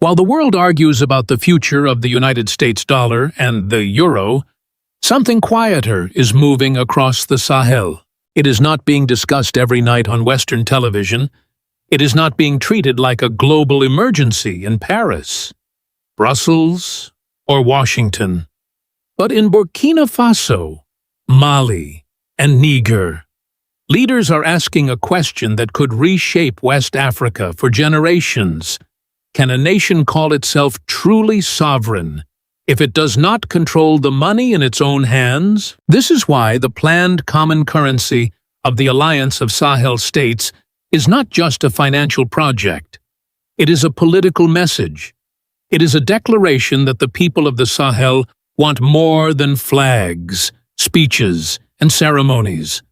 While the world argues about the future of the United States dollar and the euro, something quieter is moving across the Sahel. It is not being discussed every night on Western television. It is not being treated like a global emergency in Paris, Brussels, or Washington. But in Burkina Faso, Mali, and Niger, leaders are asking a question that could reshape West Africa for generations. Can a nation call itself truly sovereign if it does not control the money in its own hands? This is why the planned common currency of the Alliance of Sahel States is not just a financial project. It is a political message. It is a declaration that the people of the Sahel want more than flags, speeches, and ceremonies.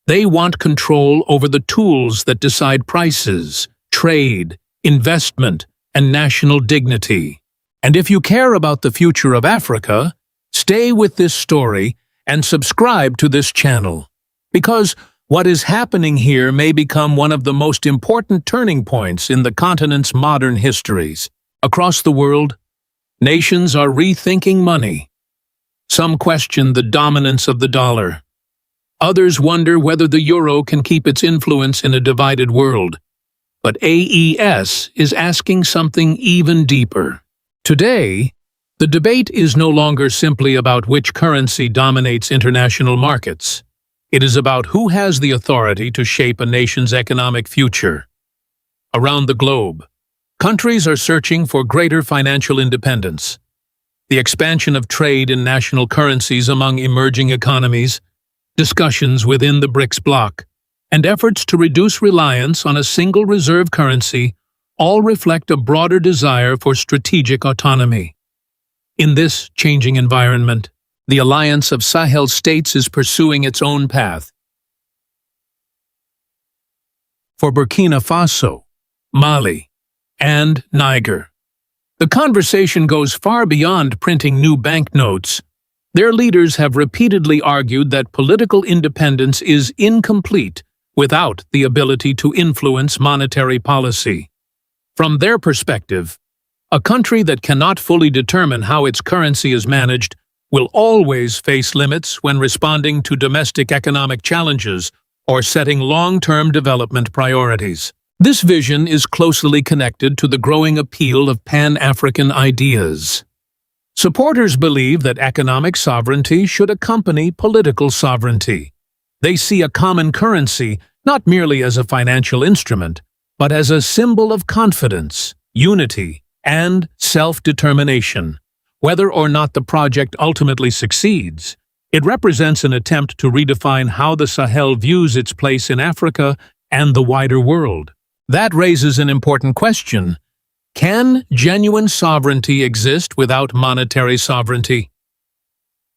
They want control over the tools that decide prices, trade, investment, and national dignity. And if you care about the future of Africa, stay with this story and subscribe to this channel. Because what is happening here may become one of the most important turning points in the continent's modern histories. Across the world, nations are rethinking money. Some question the dominance of the dollar. Others wonder whether the euro can keep its influence in a divided world. But AES is asking something even deeper. Today, the debate is no longer simply about which currency dominates international markets. It is about who has the authority to shape a nation's economic future. Around the globe, countries are searching for greater financial independence. The expansion of trade in national currencies among emerging economies, discussions within the BRICS bloc, and efforts to reduce reliance on a single reserve currency all reflect a broader desire for strategic autonomy. In this changing environment, the Alliance of Sahel States is pursuing its own path. For Burkina Faso, Mali, and Niger, the conversation goes far beyond printing new banknotes. Their leaders have repeatedly argued that political independence is incomplete without the ability to influence monetary policy. From their perspective, a country that cannot fully determine how its currency is managed will always face limits when responding to domestic economic challenges or setting long-term development priorities. This vision is closely connected to the growing appeal of Pan-African ideas. Supporters believe that economic sovereignty should accompany political sovereignty. They see a common currency not merely as a financial instrument, but as a symbol of confidence, unity, and self-determination. Whether or not the project ultimately succeeds, it represents an attempt to redefine how the Sahel views its place in Africa and the wider world. That raises an important question. Can genuine sovereignty exist without monetary sovereignty?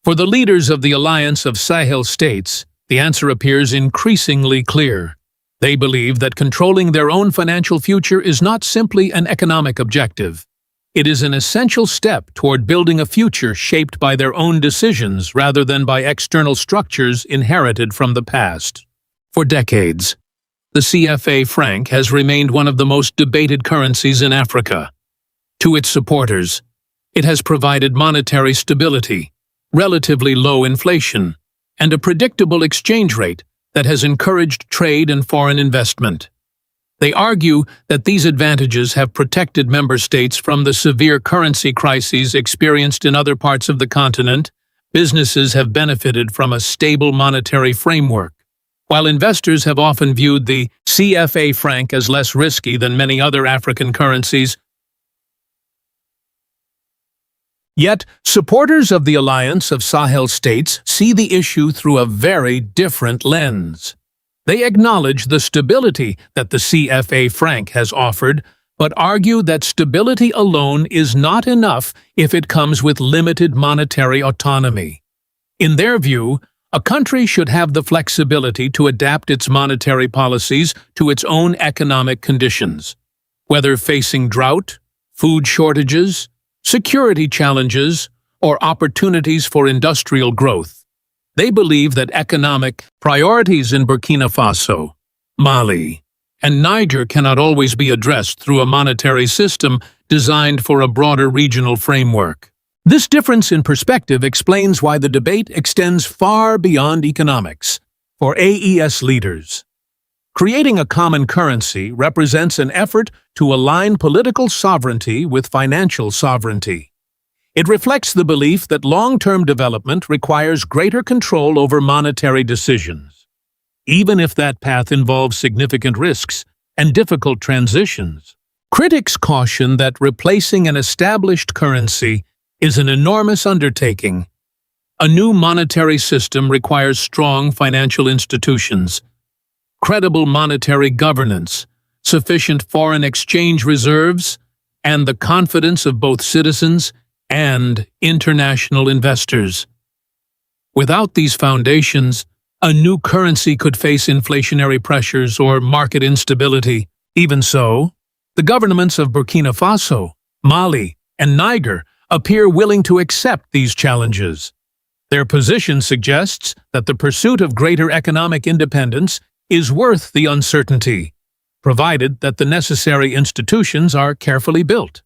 For the leaders of the Alliance of Sahel States, the answer appears increasingly clear. They believe that controlling their own financial future is not simply an economic objective. It is an essential step toward building a future shaped by their own decisions rather than by external structures inherited from the past. For decades, the CFA franc has remained one of the most debated currencies in Africa. To its supporters, it has provided monetary stability, relatively low inflation, and a predictable exchange rate that has encouraged trade and foreign investment. They argue that these advantages have protected member states from the severe currency crises experienced in other parts of the continent. Businesses have benefited from a stable monetary framework, while investors have often viewed the CFA franc as less risky than many other African currencies. Yet, supporters of the Alliance of Sahel States see the issue through a very different lens. They acknowledge the stability that the CFA franc has offered, but argue that stability alone is not enough if it comes with limited monetary autonomy. In their view, a country should have the flexibility to adapt its monetary policies to its own economic conditions, whether facing drought, food shortages, security challenges, or opportunities for industrial growth. They believe that economic priorities in Burkina Faso, Mali, and Niger cannot always be addressed through a monetary system designed for a broader regional framework. This difference in perspective explains why the debate extends far beyond economics. For AES leaders, creating a common currency represents an effort to align political sovereignty with financial sovereignty. It reflects the belief that long-term development requires greater control over monetary decisions, even if that path involves significant risks and difficult transitions. Critics caution that replacing an established currency is an enormous undertaking. A new monetary system requires strong financial institutions, credible monetary governance, sufficient foreign exchange reserves, and the confidence of both citizens and international investors. Without these foundations, a new currency could face inflationary pressures or market instability. Even so, the governments of Burkina Faso, Mali, and Niger appear willing to accept these challenges. Their position suggests that the pursuit of greater economic independence is worth the uncertainty, provided that the necessary institutions are carefully built.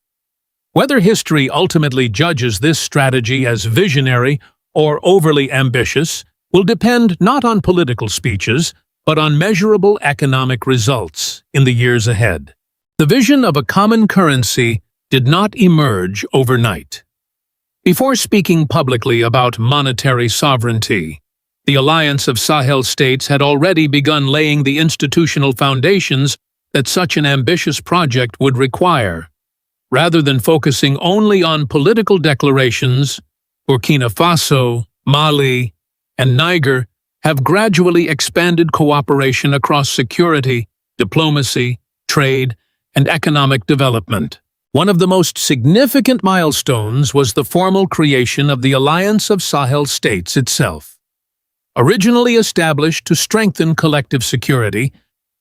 Whether history ultimately judges this strategy as visionary or overly ambitious will depend not on political speeches, but on measurable economic results in the years ahead. The vision of a common currency did not emerge overnight. Before speaking publicly about monetary sovereignty, the Alliance of Sahel States had already begun laying the institutional foundations that such an ambitious project would require. Rather than focusing only on political declarations, Burkina Faso, Mali, and Niger have gradually expanded cooperation across security, diplomacy, trade, and economic development. One of the most significant milestones was the formal creation of the Alliance of Sahel States itself. Originally established to strengthen collective security,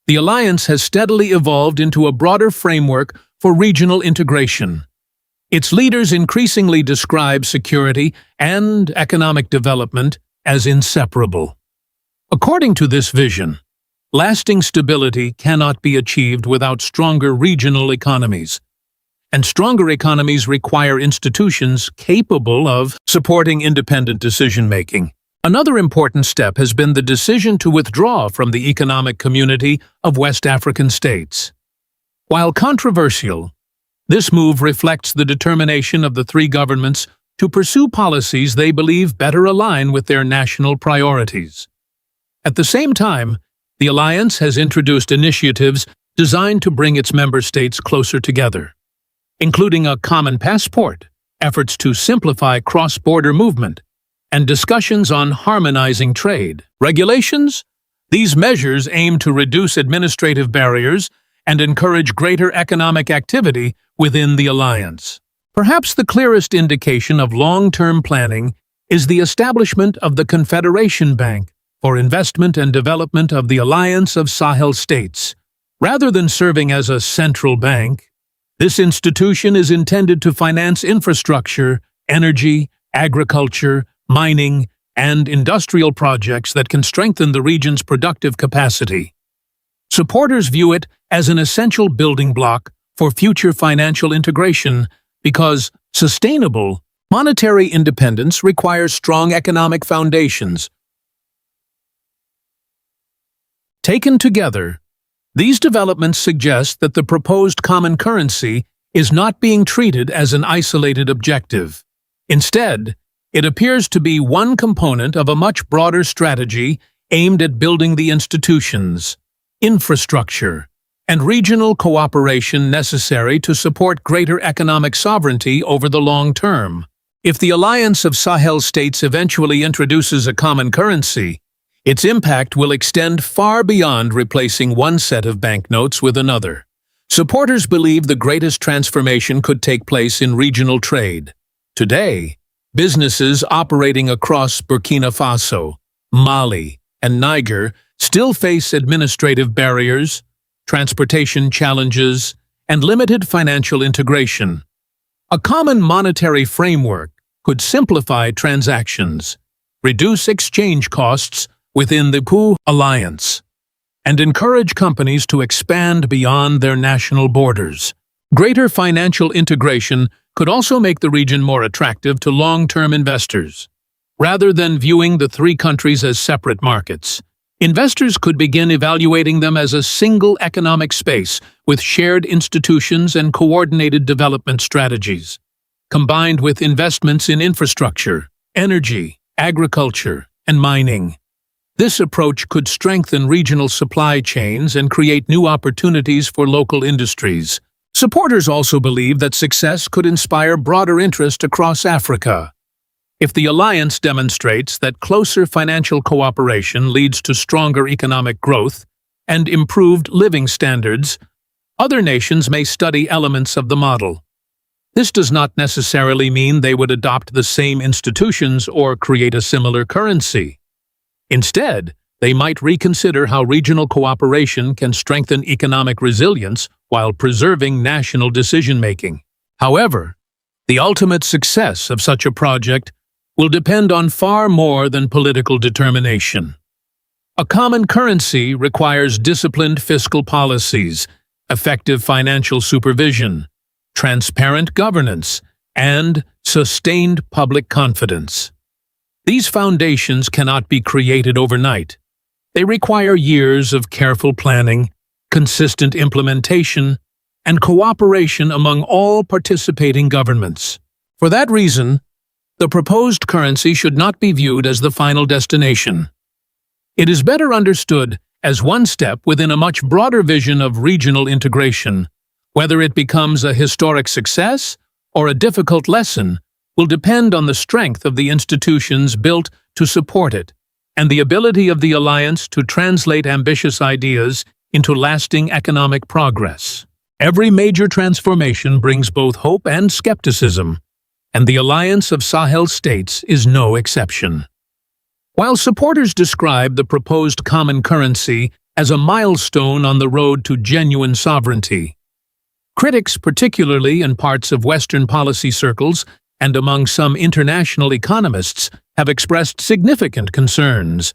the alliance has steadily evolved into a broader framework for regional integration. Its leaders increasingly describe security and economic development as inseparable. According to this vision, lasting stability cannot be achieved without stronger regional economies, and stronger economies require institutions capable of supporting independent decision-making. Another important step has been the decision to withdraw from the economic community of West African states. While controversial, this move reflects the determination of the three governments to pursue policies they believe better align with their national priorities. At the same time, the alliance has introduced initiatives designed to bring its member states closer together, including a common passport, efforts to simplify cross-border movement, and discussions on harmonizing trade regulations. These measures aim to reduce administrative barriers and encourage greater economic activity within the alliance. Perhaps the clearest indication of long-term planning is the establishment of the Confederation Bank for Investment and Development of the Alliance of Sahel States. Rather than serving as a central bank, this institution is intended to finance infrastructure, energy, agriculture, mining, and industrial projects that can strengthen the region's productive capacity. Supporters view it as an essential building block for future financial integration because sustainable monetary independence requires strong economic foundations. Taken together, these developments suggest that the proposed common currency is not being treated as an isolated objective. Instead, it appears to be one component of a much broader strategy aimed at building the institutions, infrastructure, and regional cooperation necessary to support greater economic sovereignty over the long term. If the Alliance of Sahel States eventually introduces a common currency, its impact will extend far beyond replacing one set of banknotes with another. Supporters believe the greatest transformation could take place in regional trade. Today, businesses operating across Burkina Faso, Mali, and Niger still face administrative barriers, transportation challenges, and limited financial integration. A common monetary framework could simplify transactions, reduce exchange costs within the POU alliance, and encourage companies to expand beyond their national borders. Greater financial integration could also make the region more attractive to long-term investors. Rather than viewing the three countries as separate markets, investors could begin evaluating them as a single economic space with shared institutions and coordinated development strategies, combined with investments in infrastructure, energy, agriculture, and mining. This approach could strengthen regional supply chains and create new opportunities for local industries. Supporters also believe that success could inspire broader interest across Africa. If the alliance demonstrates that closer financial cooperation leads to stronger economic growth and improved living standards, other nations may study elements of the model. This does not necessarily mean they would adopt the same institutions or create a similar currency. Instead, they might reconsider how regional cooperation can strengthen economic resilience while preserving national decision-making. However, the ultimate success of such a project will depend on far more than political determination. A common currency requires disciplined fiscal policies, effective financial supervision, transparent governance, and sustained public confidence. These foundations cannot be created overnight. They require years of careful planning, consistent implementation, and cooperation among all participating governments. For that reason, the proposed currency should not be viewed as the final destination. It is better understood as one step within a much broader vision of regional integration. Whether it becomes a historic success or a difficult lesson will depend on the strength of the institutions built to support it and the ability of the alliance to translate ambitious ideas into lasting economic progress. Every major transformation brings both hope and skepticism, and the Alliance of Sahel States is no exception. While supporters describe the proposed common currency as a milestone on the road to genuine sovereignty, critics, particularly in parts of Western policy circles and among some international economists, have expressed significant concerns.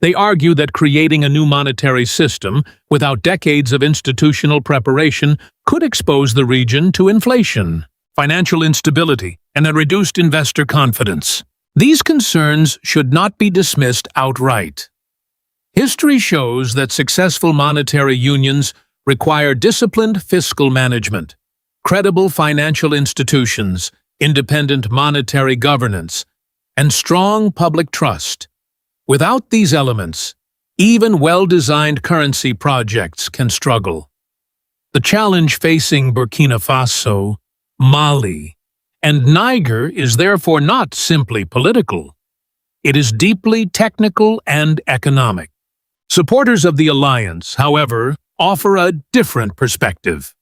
They argue that creating a new monetary system without decades of institutional preparation could expose the region to inflation, financial instability, and a reduced investor confidence. These concerns should not be dismissed outright. History shows that successful monetary unions require disciplined fiscal management, credible financial institutions, independent monetary governance, and strong public trust. Without these elements, even well-designed currency projects can struggle. The challenge facing Burkina Faso, Mali, and Niger is therefore not simply political. It is deeply technical and economic. Supporters of the alliance, however, offer a different perspective.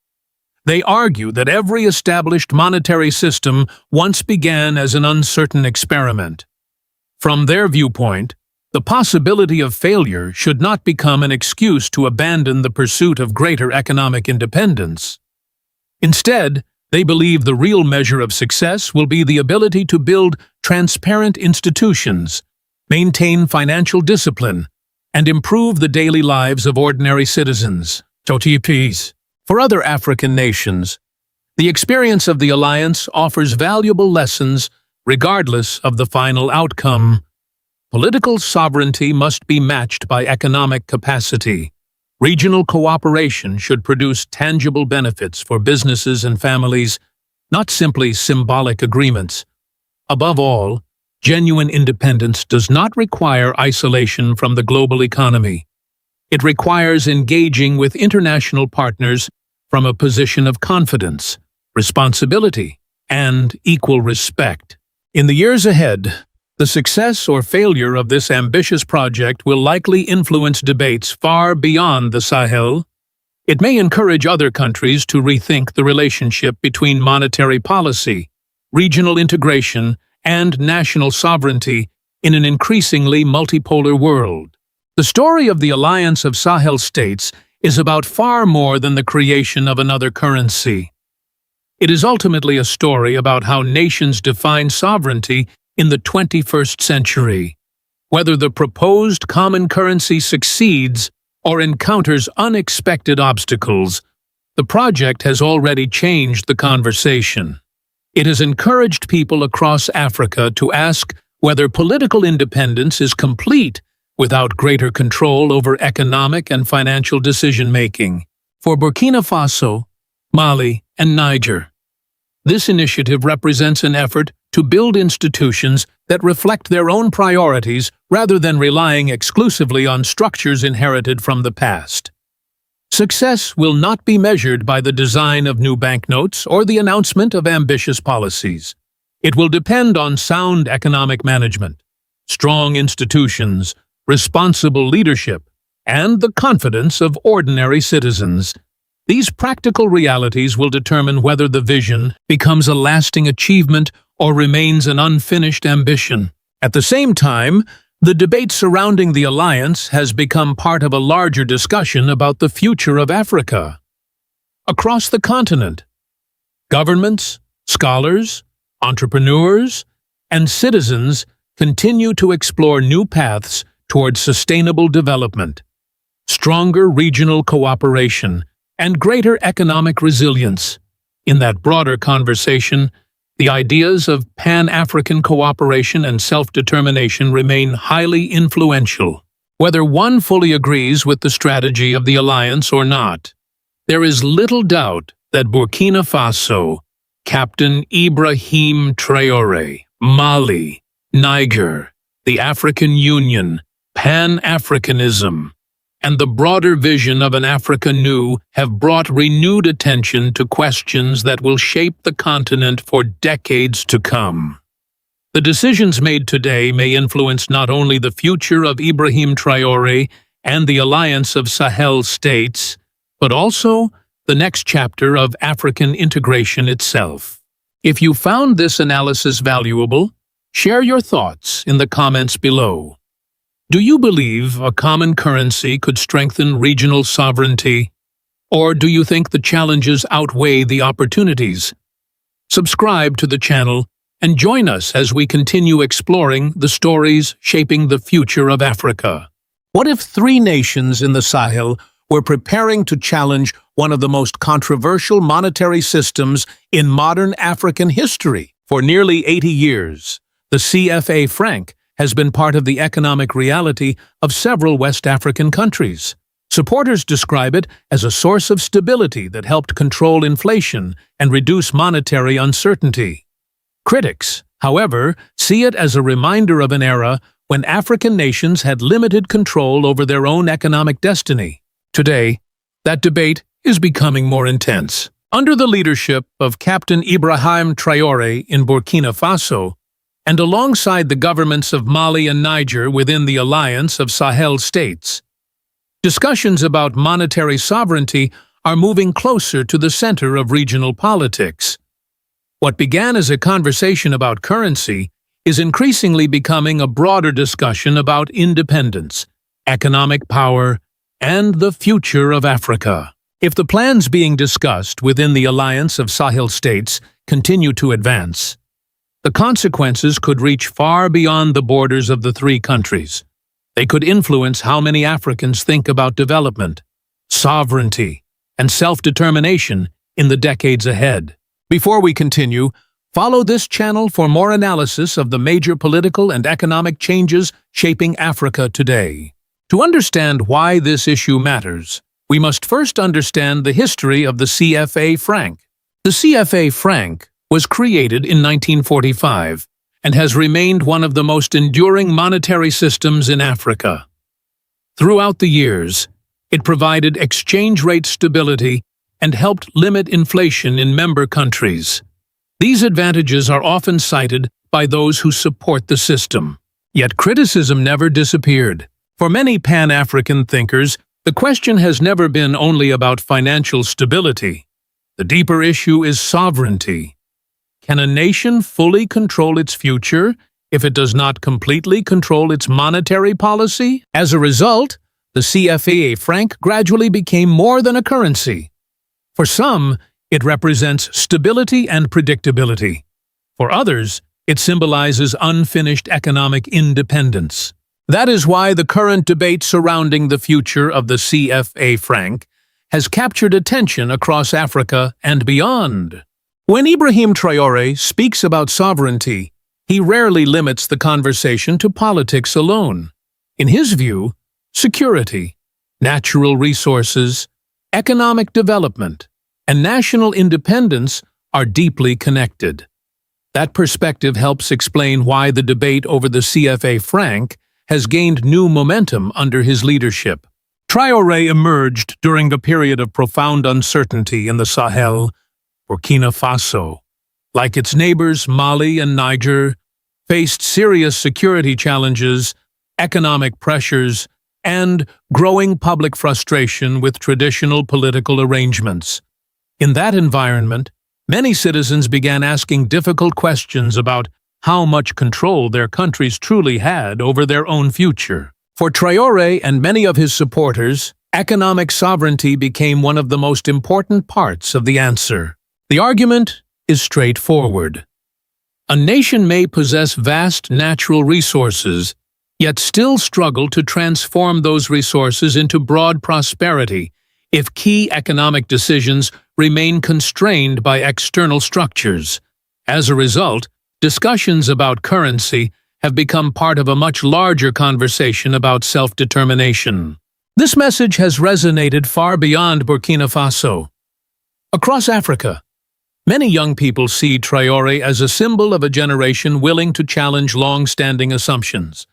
They argue that every established monetary system once began as an uncertain experiment. From their viewpoint, the possibility of failure should not become an excuse to abandon the pursuit of greater economic independence. Instead, they believe the real measure of success will be the ability to build transparent institutions, maintain financial discipline, and improve the daily lives of ordinary citizens. For other African nations, the experience of the alliance offers valuable lessons regardless of the final outcome. Political sovereignty must be matched by economic capacity. Regional cooperation should produce tangible benefits for businesses and families, not simply symbolic agreements. Above all, genuine independence does not require isolation from the global economy. It requires engaging with international partners from a position of confidence, responsibility, and equal respect. In the years ahead, the success or failure of this ambitious project will likely influence debates far beyond the Sahel. It may encourage other countries to rethink the relationship between monetary policy, regional integration, and national sovereignty in an increasingly multipolar world. The story of the Alliance of Sahel States is about far more than the creation of another currency. It is ultimately a story about how nations define sovereignty in the 21st century. Whether the proposed common currency succeeds or encounters unexpected obstacles, The project has already changed the conversation. It has encouraged people across Africa to ask whether political independence is complete without greater control over economic and financial decision-making. For Burkina Faso, Mali, and Niger, this initiative represents an effort to build institutions that reflect their own priorities rather than relying exclusively on structures inherited from the past. Success will not be measured by the design of new banknotes or the announcement of ambitious policies. It will depend on sound economic management, strong institutions, responsible leadership, and the confidence of ordinary citizens. These practical realities will determine whether the vision becomes a lasting achievement or remains an unfinished ambition. At the same time, the debate surrounding the alliance has become part of a larger discussion about the future of Africa. Across the continent, governments, scholars, entrepreneurs, and citizens continue to explore new paths towards sustainable development, stronger regional cooperation, and greater economic resilience. In that broader conversation, the ideas of Pan-African cooperation and self-determination remain highly influential. Whether one fully agrees with the strategy of the alliance or not, there is little doubt that Burkina Faso, Captain Ibrahim Traore, Mali, Niger, the African Union, Pan-Africanism, and the broader vision of an Africa New have brought renewed attention to questions that will shape the continent for decades to come. The decisions made today may influence not only the future of Ibrahim Traore and the Alliance of Sahel States, but also the next chapter of African integration itself. If you found this analysis valuable, share your thoughts in the comments below. Do you believe a common currency could strengthen regional sovereignty? Or do you think the challenges outweigh the opportunities? Subscribe to the channel and join us as we continue exploring the stories shaping the future of Africa. What if three nations in the Sahel were preparing to challenge one of the most controversial monetary systems in modern African history? For nearly 80 years, the CFA franc has been part of the economic reality of several West African countries. Supporters describe it as a source of stability that helped control inflation and reduce monetary uncertainty. Critics, however, see it as a reminder of an era when African nations had limited control over their own economic destiny. Today, that debate is becoming more intense. Under the leadership of Captain Ibrahim Traore in Burkina Faso, and alongside the governments of Mali and Niger within the Alliance of Sahel States, discussions about monetary sovereignty are moving closer to the center of regional politics. What began as a conversation about currency is increasingly becoming a broader discussion about independence, economic power, and the future of Africa. If the plans being discussed within the Alliance of Sahel States continue to advance, the consequences could reach far beyond the borders of the three countries. They could influence how many Africans think about development, sovereignty, and self-determination in the decades ahead. Before we continue, follow this channel for more analysis of the major political and economic changes shaping Africa today. To understand why this issue matters, we must first understand the history of the CFA franc. The CFA franc was created in 1945 and has remained one of the most enduring monetary systems in Africa. Throughout the years, it provided exchange rate stability and helped limit inflation in member countries. These advantages are often cited by those who support the system. Yet criticism never disappeared. For many Pan-African thinkers, the question has never been only about financial stability. The deeper issue is sovereignty. Can a nation fully control its future if it does not completely control its monetary policy? As a result, the CFA franc gradually became more than a currency. For some, it represents stability and predictability. For others, it symbolizes unfinished economic independence. That is why the current debate surrounding the future of the CFA franc has captured attention across Africa and beyond. When Ibrahim Traore speaks about sovereignty, he rarely limits the conversation to politics alone. In his view, security, natural resources, economic development, and national independence are deeply connected. That perspective helps explain why the debate over the CFA franc has gained new momentum under his leadership. Traore emerged during a period of profound uncertainty in the Sahel. Burkina Faso, like its neighbors Mali and Niger, faced serious security challenges, economic pressures, and growing public frustration with traditional political arrangements. In that environment, many citizens began asking difficult questions about how much control their countries truly had over their own future. For Traore and many of his supporters, economic sovereignty became one of the most important parts of the answer. The argument is straightforward. A nation may possess vast natural resources, yet still struggle to transform those resources into broad prosperity if key economic decisions remain constrained by external structures. As a result, discussions about currency have become part of a much larger conversation about self-determination. This message has resonated far beyond Burkina Faso. Across Africa, many young people see Traore as a symbol of a generation willing to challenge long-standing assumptions.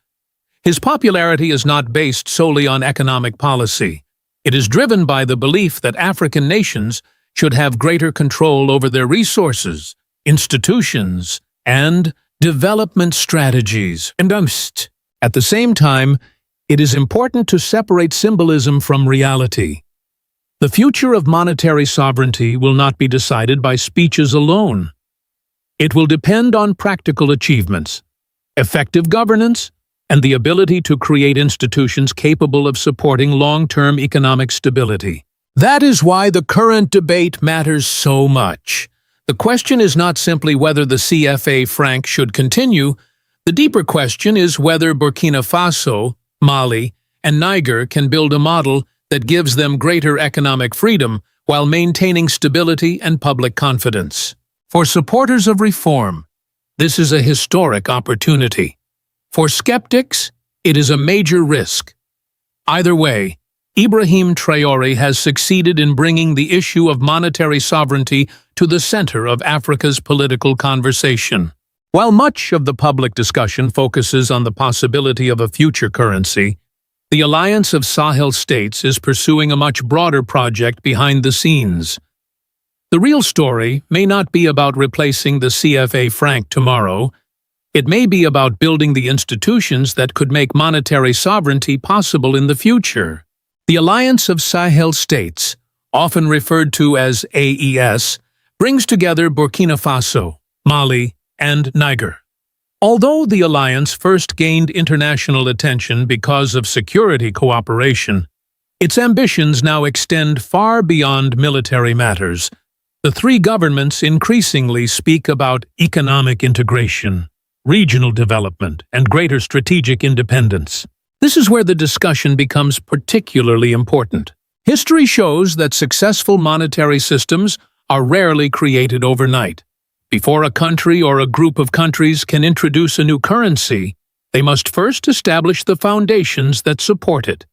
His popularity is not based solely on economic policy. It is driven by the belief that African nations should have greater control over their resources, institutions, and development strategies. At the same time, it is important to separate symbolism from reality. The future of monetary sovereignty will not be decided by speeches alone. It will depend on practical achievements, effective governance, and the ability to create institutions capable of supporting long-term economic stability. That is why the current debate matters so much. The question is not simply whether the CFA franc should continue. The deeper question is whether Burkina Faso, Mali, and Niger can build a model that gives them greater economic freedom while maintaining stability and public confidence. For supporters of reform, this is a historic opportunity. For skeptics, it is a major risk. Either way, Ibrahim Traore has succeeded in bringing the issue of monetary sovereignty to the center of Africa's political conversation. While much of the public discussion focuses on the possibility of a future currency, the Alliance of Sahel States is pursuing a much broader project behind the scenes. The real story may not be about replacing the CFA franc tomorrow. It may be about building the institutions that could make monetary sovereignty possible in the future. The Alliance of Sahel States, often referred to as AES, brings together Burkina Faso, Mali, and Niger. Although the alliance first gained international attention because of security cooperation, its ambitions now extend far beyond military matters. The three governments increasingly speak about economic integration, regional development, and greater strategic independence. This is where the discussion becomes particularly important. History shows that successful monetary systems are rarely created overnight. Before a country or a group of countries can introduce a new currency, they must first establish the foundations that support it.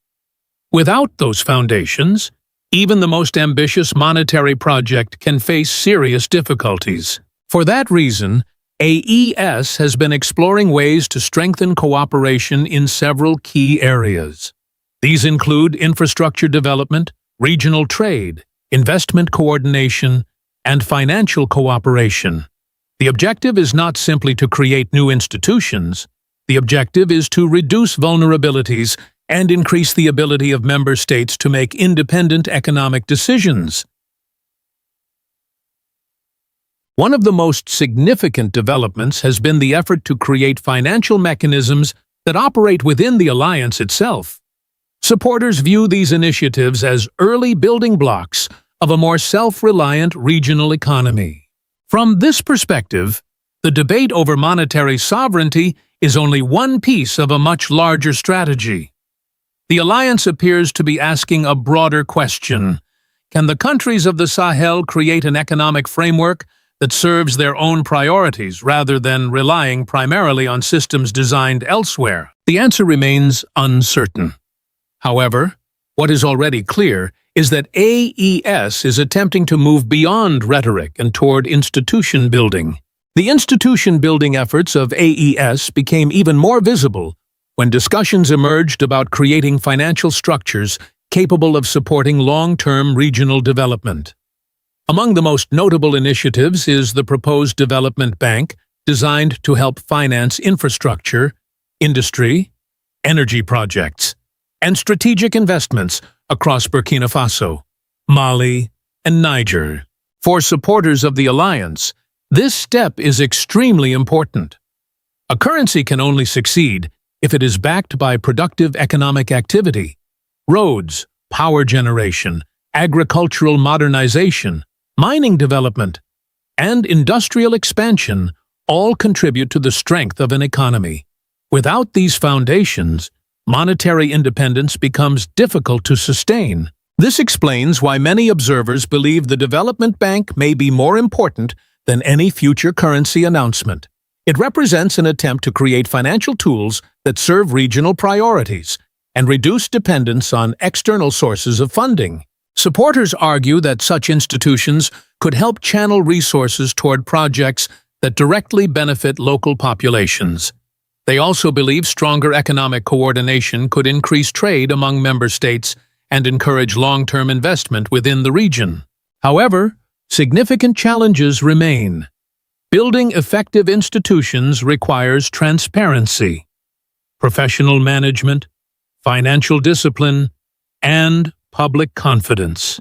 Without those foundations, even the most ambitious monetary project can face serious difficulties. For that reason, AES has been exploring ways to strengthen cooperation in several key areas. These include infrastructure development, regional trade, investment coordination, and financial cooperation. The objective is not simply to create new institutions. The objective is to reduce vulnerabilities and increase the ability of member states to make independent economic decisions. One of the most significant developments has been the effort to create financial mechanisms that operate within the alliance itself. Supporters view these initiatives as early building blocks of a more self-reliant regional economy. From this perspective, the debate over monetary sovereignty is only one piece of a much larger strategy. The alliance appears to be asking a broader question: Can the countries of the Sahel create an economic framework that serves their own priorities rather than relying primarily on systems designed elsewhere? The answer remains uncertain. However, what is already clear is that AES is attempting to move beyond rhetoric and toward institution building. The institution-building efforts of AES became even more visible when discussions emerged about creating financial structures capable of supporting long-term regional development. Among the most notable initiatives is the proposed development bank designed to help finance infrastructure, industry, energy projects, and strategic investments across Burkina Faso, Mali, and Niger. For supporters of the alliance, this step is extremely important. A currency can only succeed if it is backed by productive economic activity. Roads, power generation, agricultural modernization, mining development, and industrial expansion all contribute to the strength of an economy. Without these foundations, monetary independence becomes difficult to sustain. This explains why many observers believe the development bank may be more important than any future currency announcement. It represents an attempt to create financial tools that serve regional priorities and reduce dependence on external sources of funding. Supporters argue that such institutions could help channel resources toward projects that directly benefit local populations. They also believe stronger economic coordination could increase trade among member states and encourage long-term investment within the region. However, significant challenges remain. Building effective institutions requires transparency, professional management, financial discipline, and public confidence.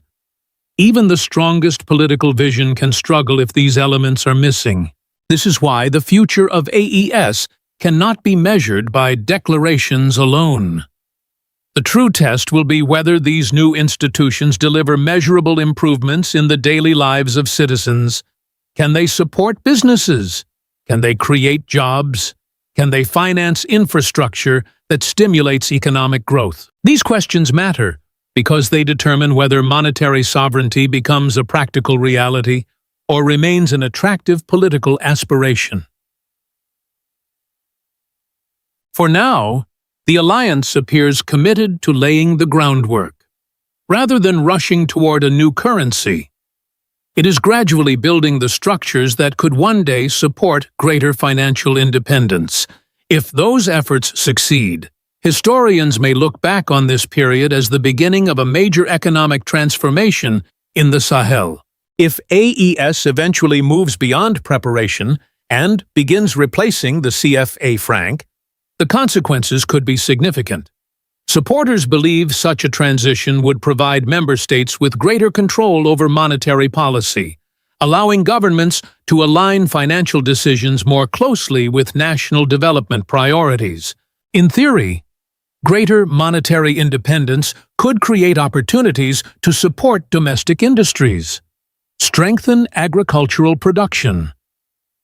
Even the strongest political vision can struggle if these elements are missing. This is why the future of AES cannot be measured by declarations alone. The true test will be whether these new institutions deliver measurable improvements in the daily lives of citizens. Can they support businesses? Can they create jobs? Can they finance infrastructure that stimulates economic growth? These questions matter because they determine whether monetary sovereignty becomes a practical reality or remains an attractive political aspiration. For now, the alliance appears committed to laying the groundwork. Rather than rushing toward a new currency, it is gradually building the structures that could one day support greater financial independence. If those efforts succeed, historians may look back on this period as the beginning of a major economic transformation in the Sahel. If AES eventually moves beyond preparation and begins replacing the CFA franc, the consequences could be significant. Supporters believe such a transition would provide member states with greater control over monetary policy, allowing governments to align financial decisions more closely with national development priorities. In theory, greater monetary independence could create opportunities to support domestic industries, strengthen agricultural production,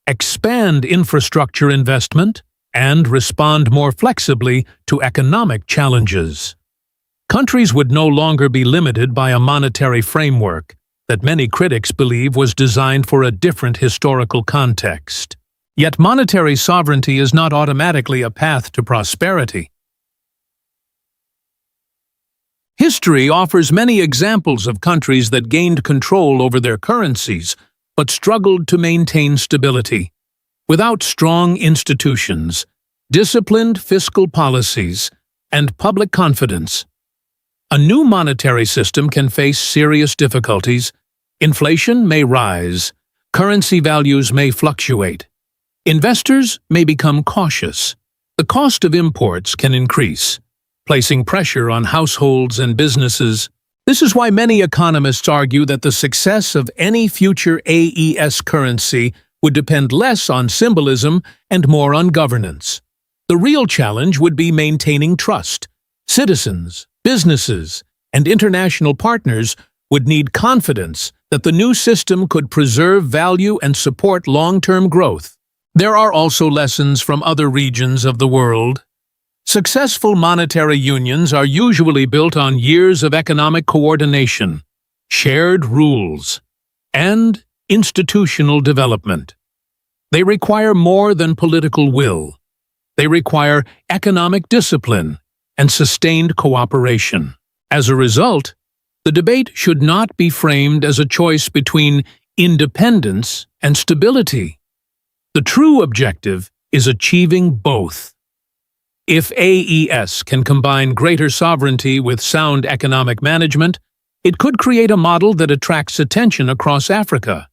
expand infrastructure investment, and respond more flexibly to economic challenges. Countries would no longer be limited by a monetary framework that many critics believe was designed for a different historical context. Yet monetary sovereignty is not automatically a path to prosperity. History offers many examples of countries that gained control over their currencies but struggled to maintain stability. Without strong institutions, disciplined fiscal policies, and public confidence, a new monetary system can face serious difficulties. Inflation may rise, currency values may fluctuate, investors may become cautious, the cost of imports can increase, placing pressure on households and businesses. This is why many economists argue that the success of any future AES currency would depend less on symbolism and more on governance. The real challenge would be maintaining trust. Citizens, businesses, and international partners would need confidence that the new system could preserve value and support long-term growth. There are also lessons from other regions of the world. Successful monetary unions are usually built on years of economic coordination, shared rules, and institutional development. They require more than political will. They require economic discipline and sustained cooperation. As a result, the debate should not be framed as a choice between independence and stability. The true objective is achieving both. If AES can combine greater sovereignty with sound economic management, it could create a model that attracts attention across Africa.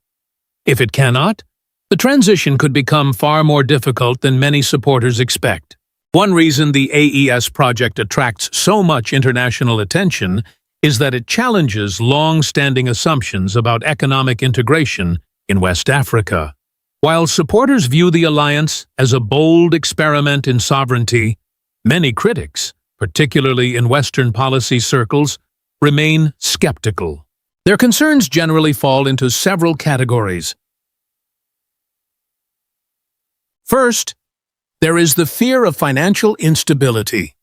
If it cannot, the transition could become far more difficult than many supporters expect. One reason the AES project attracts so much international attention is that it challenges long-standing assumptions about economic integration in West Africa. While supporters view the alliance as a bold experiment in sovereignty, many critics, particularly in Western policy circles, remain skeptical. Their concerns generally fall into several categories. First, there is the fear of financial instability.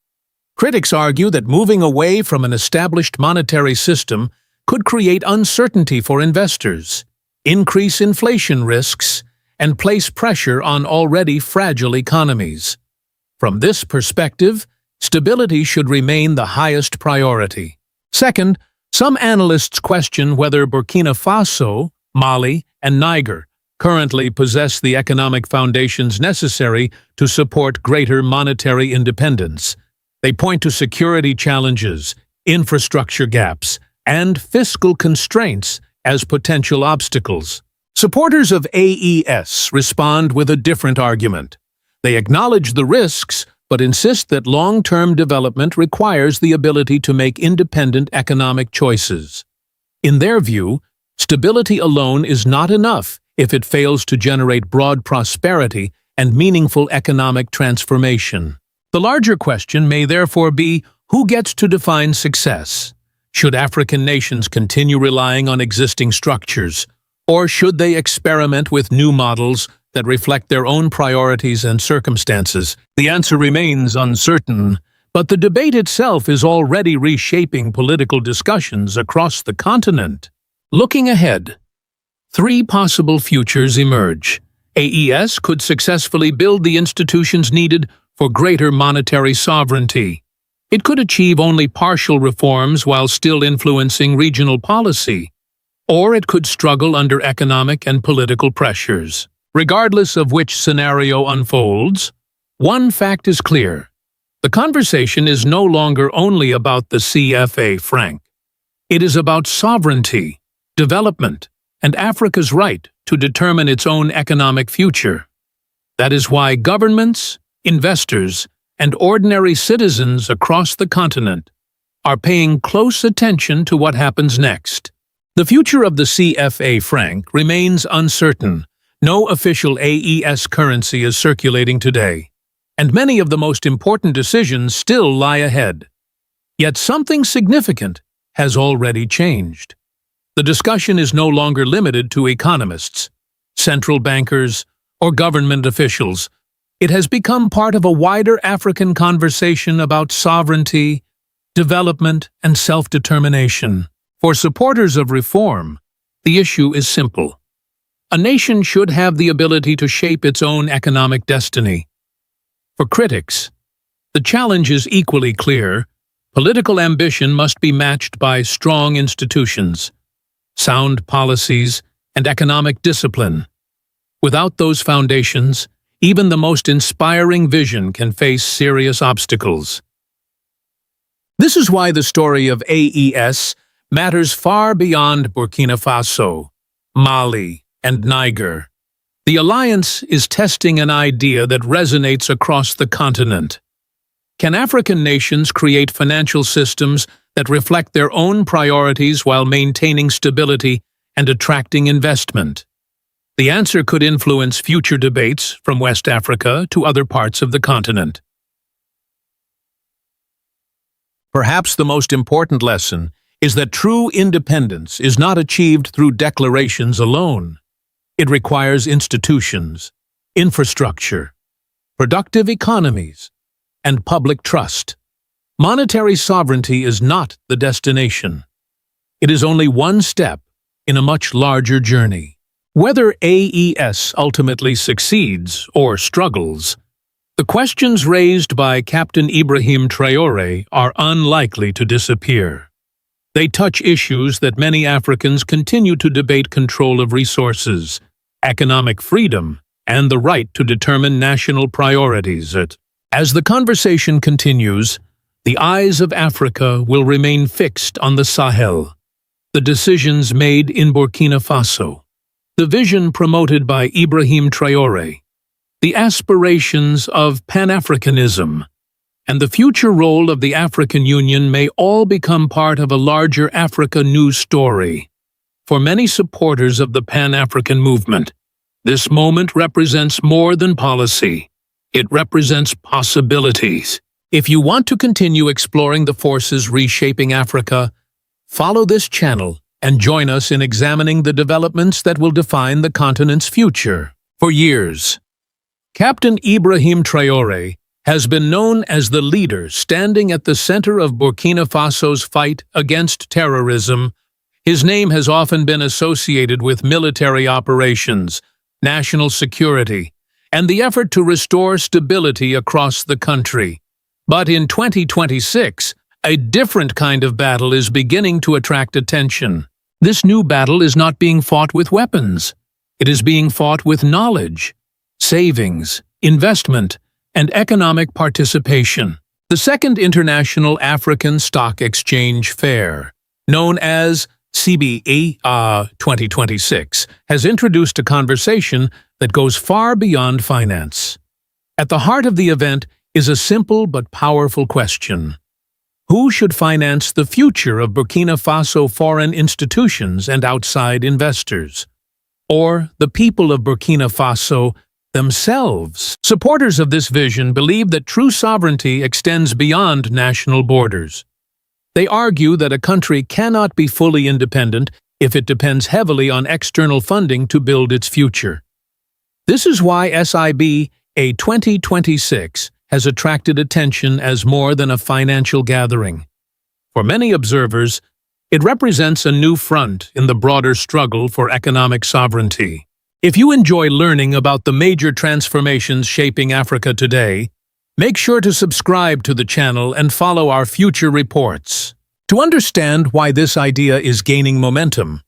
Critics argue that moving away from an established monetary system could create uncertainty for investors, increase inflation risks, and place pressure on already fragile economies. From this perspective, stability should remain the highest priority. Second, some analysts question whether Burkina Faso, Mali, and Niger currently possess the economic foundations necessary to support greater monetary independence. They point to security challenges, infrastructure gaps, and fiscal constraints as potential obstacles. Supporters of AES respond with a different argument. They acknowledge the risks, but insist that long-term development requires the ability to make independent economic choices. In their view, stability alone is not enough if it fails to generate broad prosperity and meaningful economic transformation. The larger question may therefore be, who gets to define success? Should African nations continue relying on existing structures, or should they experiment with new models that reflect their own priorities and circumstances? The answer remains uncertain, but the debate itself is already reshaping political discussions across the continent. Looking ahead, three possible futures emerge. AES could successfully build the institutions needed for greater monetary sovereignty. It could achieve only partial reforms while still influencing regional policy, or it could struggle under economic and political pressures. Regardless of which scenario unfolds, one fact is clear. The conversation is no longer only about the CFA franc. It is about sovereignty, development, and Africa's right to determine its own economic future. That is why governments, investors, and ordinary citizens across the continent are paying close attention to what happens next. The future of the CFA franc remains uncertain. No official AES currency is circulating today, and many of the most important decisions still lie ahead. Yet something significant has already changed. The discussion is no longer limited to economists, central bankers, or government officials. It has become part of a wider African conversation about sovereignty, development, and self-determination. For supporters of reform, the issue is simple. A nation should have the ability to shape its own economic destiny. For critics, the challenge is equally clear. Political ambition must be matched by strong institutions, sound policies, and economic discipline. Without those foundations, even the most inspiring vision can face serious obstacles. This is why the story of AES matters far beyond Burkina Faso, Mali, and Niger. The alliance is testing an idea that resonates across the continent. Can African nations create financial systems that reflect their own priorities while maintaining stability and attracting investment? The answer could influence future debates from West Africa to other parts of the continent. Perhaps the most important lesson is that true independence is not achieved through declarations alone. It requires institutions, infrastructure, productive economies, and public trust. Monetary sovereignty is not the destination. It is only one step in a much larger journey. Whether AES ultimately succeeds or struggles, the questions raised by Captain Ibrahim Traore are unlikely to disappear. They touch issues that many Africans continue to debate: control of resources, economic freedom, and the right to determine national priorities. As the conversation continues, the eyes of Africa will remain fixed on the Sahel, the decisions made in Burkina Faso, the vision promoted by Ibrahim Traore, the aspirations of Pan-Africanism, and the future role of the African Union may all become part of a larger Africa news story. For many supporters of the Pan-African movement, this moment represents more than policy. It represents possibilities. If you want to continue exploring the forces reshaping Africa, follow this channel and join us in examining the developments that will define the continent's future. For years, Captain Ibrahim Traore has been known as the leader standing at the center of Burkina Faso's fight against terrorism. His name has often been associated with military operations, national security, and the effort to restore stability across the country. But in 2026, a different kind of battle is beginning to attract attention. This new battle is not being fought with weapons. It is being fought with knowledge, savings, investment, and economic participation. The Second International African Stock Exchange Fair, known as CBE 2026, has introduced a conversation that goes far beyond finance. At the heart of the event is a simple but powerful question. Who should finance the future of Burkina Faso foreign institutions and outside investors? Or the people of Burkina Faso themselves? Supporters of this vision believe that true sovereignty extends beyond national borders. They argue that a country cannot be fully independent if it depends heavily on external funding to build its future. This is why CBE 2026 has attracted attention as more than a financial gathering. For many observers, it represents a new front in the broader struggle for economic sovereignty. If you enjoy learning about the major transformations shaping Africa today, make sure to subscribe to the channel and follow our future reports. To understand why this idea is gaining momentum,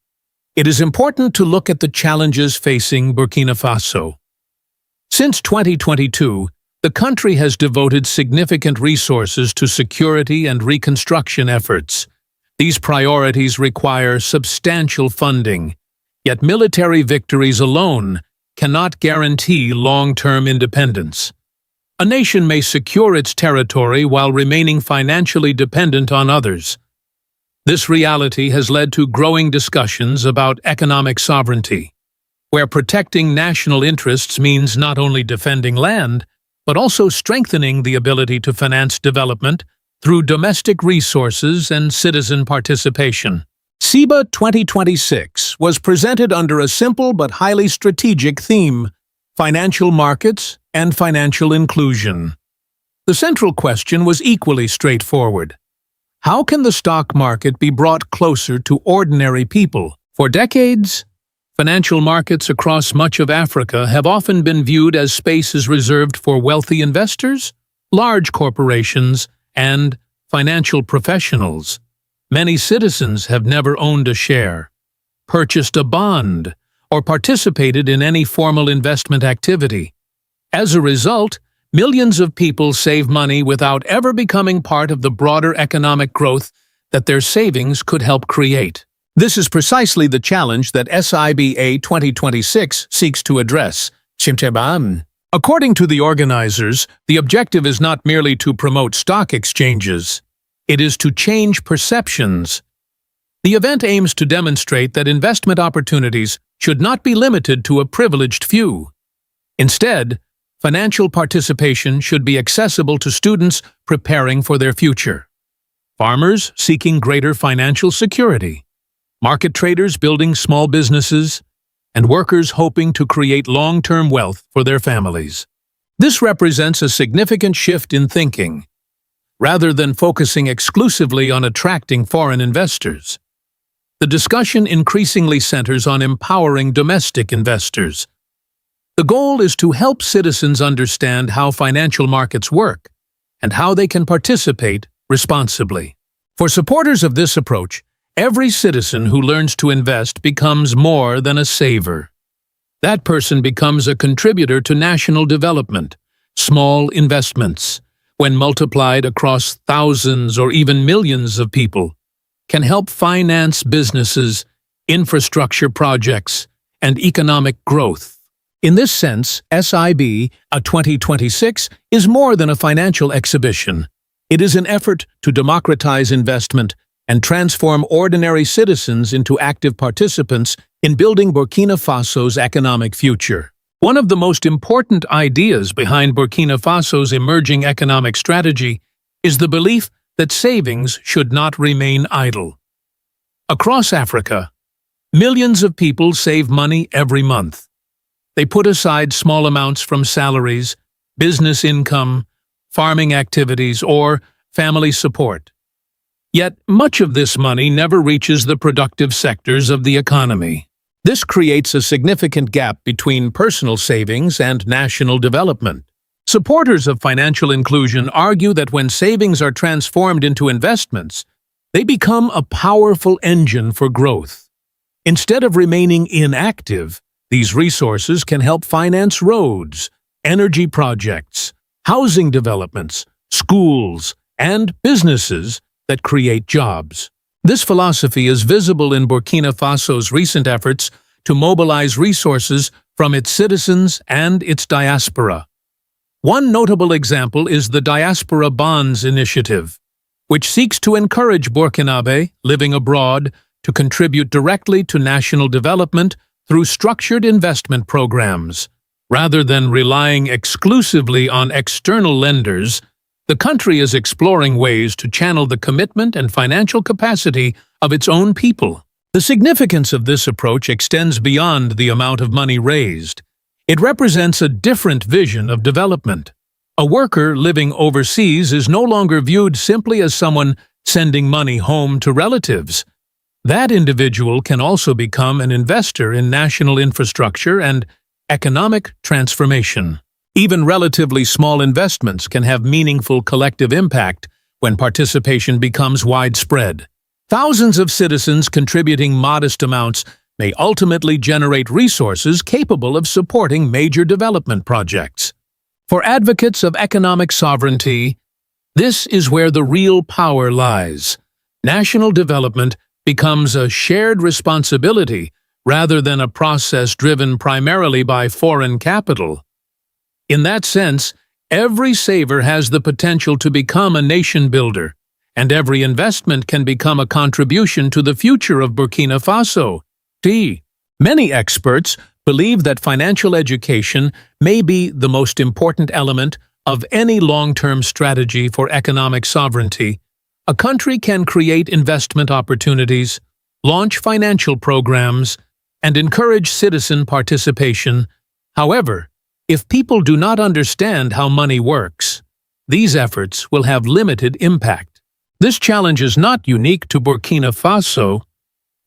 it is important to look at the challenges facing Burkina Faso. Since 2022, the country has devoted significant resources to security and reconstruction efforts. These priorities require substantial funding, yet military victories alone cannot guarantee long-term independence. A nation may secure its territory while remaining financially dependent on others. This reality has led to growing discussions about economic sovereignty, where protecting national interests means not only defending land, but also strengthening the ability to finance development through domestic resources and citizen participation. CBE 2026 was presented under a simple but highly strategic theme: financial markets and financial inclusion. The central question was equally straightforward. How can the stock market be brought closer to ordinary people? For decades, financial markets across much of Africa have often been viewed as spaces reserved for wealthy investors, large corporations, and financial professionals. Many citizens have never owned a share, purchased a bond, or participated in any formal investment activity. As a result, millions of people save money without ever becoming part of the broader economic growth that their savings could help create. This is precisely the challenge that CBE 2026 seeks to address. According to the organizers, the objective is not merely to promote stock exchanges. It is to change perceptions. The event aims to demonstrate that investment opportunities should not be limited to a privileged few. Instead, financial participation should be accessible to students preparing for their future, farmers seeking greater financial security, market traders building small businesses, and workers hoping to create long-term wealth for their families. This represents a significant shift in thinking. Rather than focusing exclusively on attracting foreign investors, the discussion increasingly centers on empowering domestic investors. The goal is to help citizens understand how financial markets work and how they can participate responsibly. For supporters of this approach, every citizen who learns to invest becomes more than a saver. That person becomes a contributor to national development. Small investments, when multiplied across thousands or even millions of people, can help finance businesses, infrastructure projects, and economic growth. In this sense, SIB, a 2026, is more than a financial exhibition. It is an effort to democratize investment and transform ordinary citizens into active participants in building Burkina Faso's economic future. One of the most important ideas behind Burkina Faso's emerging economic strategy is the belief that savings should not remain idle. Across Africa, millions of people save money every month. They put aside small amounts from salaries, business income, farming activities, or family support. Yet, much of this money never reaches the productive sectors of the economy. This creates a significant gap between personal savings and national development. Supporters of financial inclusion argue that when savings are transformed into investments, they become a powerful engine for growth. Instead of remaining inactive, these resources can help finance roads, energy projects, housing developments, schools, and businesses that create jobs. This philosophy is visible in Burkina Faso's recent efforts to mobilize resources from its citizens and its diaspora. One notable example is the Diaspora Bonds Initiative, which seeks to encourage Burkinabe living abroad to contribute directly to national development through structured investment programs. Rather than relying exclusively on external lenders, the country is exploring ways to channel the commitment and financial capacity of its own people. The significance of this approach extends beyond the amount of money raised. It represents a different vision of development. A worker living overseas is no longer viewed simply as someone sending money home to relatives. That individual can also become an investor in national infrastructure and economic transformation. Even relatively small investments can have meaningful collective impact when participation becomes widespread. Thousands of citizens contributing modest amounts may ultimately generate resources capable of supporting major development projects. For advocates of economic sovereignty, this is where the real power lies. National development becomes a shared responsibility rather than a process driven primarily by foreign capital. In that sense, every saver has the potential to become a nation builder, and every investment can become a contribution to the future of Burkina Faso. Many experts believe that financial education may be the most important element of any long-term strategy for economic sovereignty. A country can create investment opportunities, launch financial programs, and encourage citizen participation. However, if people do not understand how money works, these efforts will have limited impact. This challenge is not unique to Burkina Faso.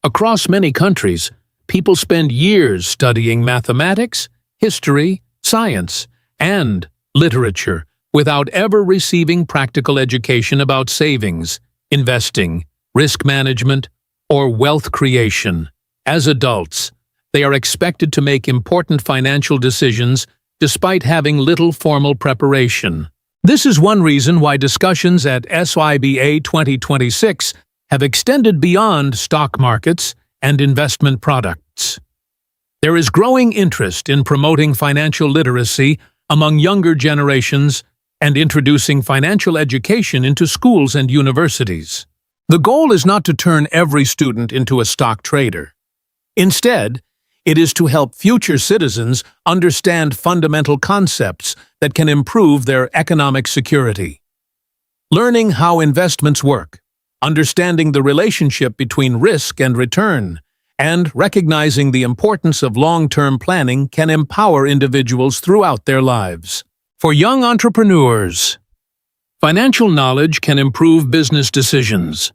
Across many countries, people spend years studying mathematics, history, science, and literature without ever receiving practical education about savings, investing, risk management, or wealth creation. As adults, they are expected to make important financial decisions despite having little formal preparation. This is one reason why discussions at SIBA 2026 have extended beyond stock markets and investment products. There is growing interest in promoting financial literacy among younger generations and introducing financial education into schools and universities. The goal is not to turn every student into a stock trader. Instead, it is to help future citizens understand fundamental concepts that can improve their economic security. Learning how investments work, understanding the relationship between risk and return, and recognizing the importance of long-term planning can empower individuals throughout their lives. For young entrepreneurs, financial knowledge can improve business decisions.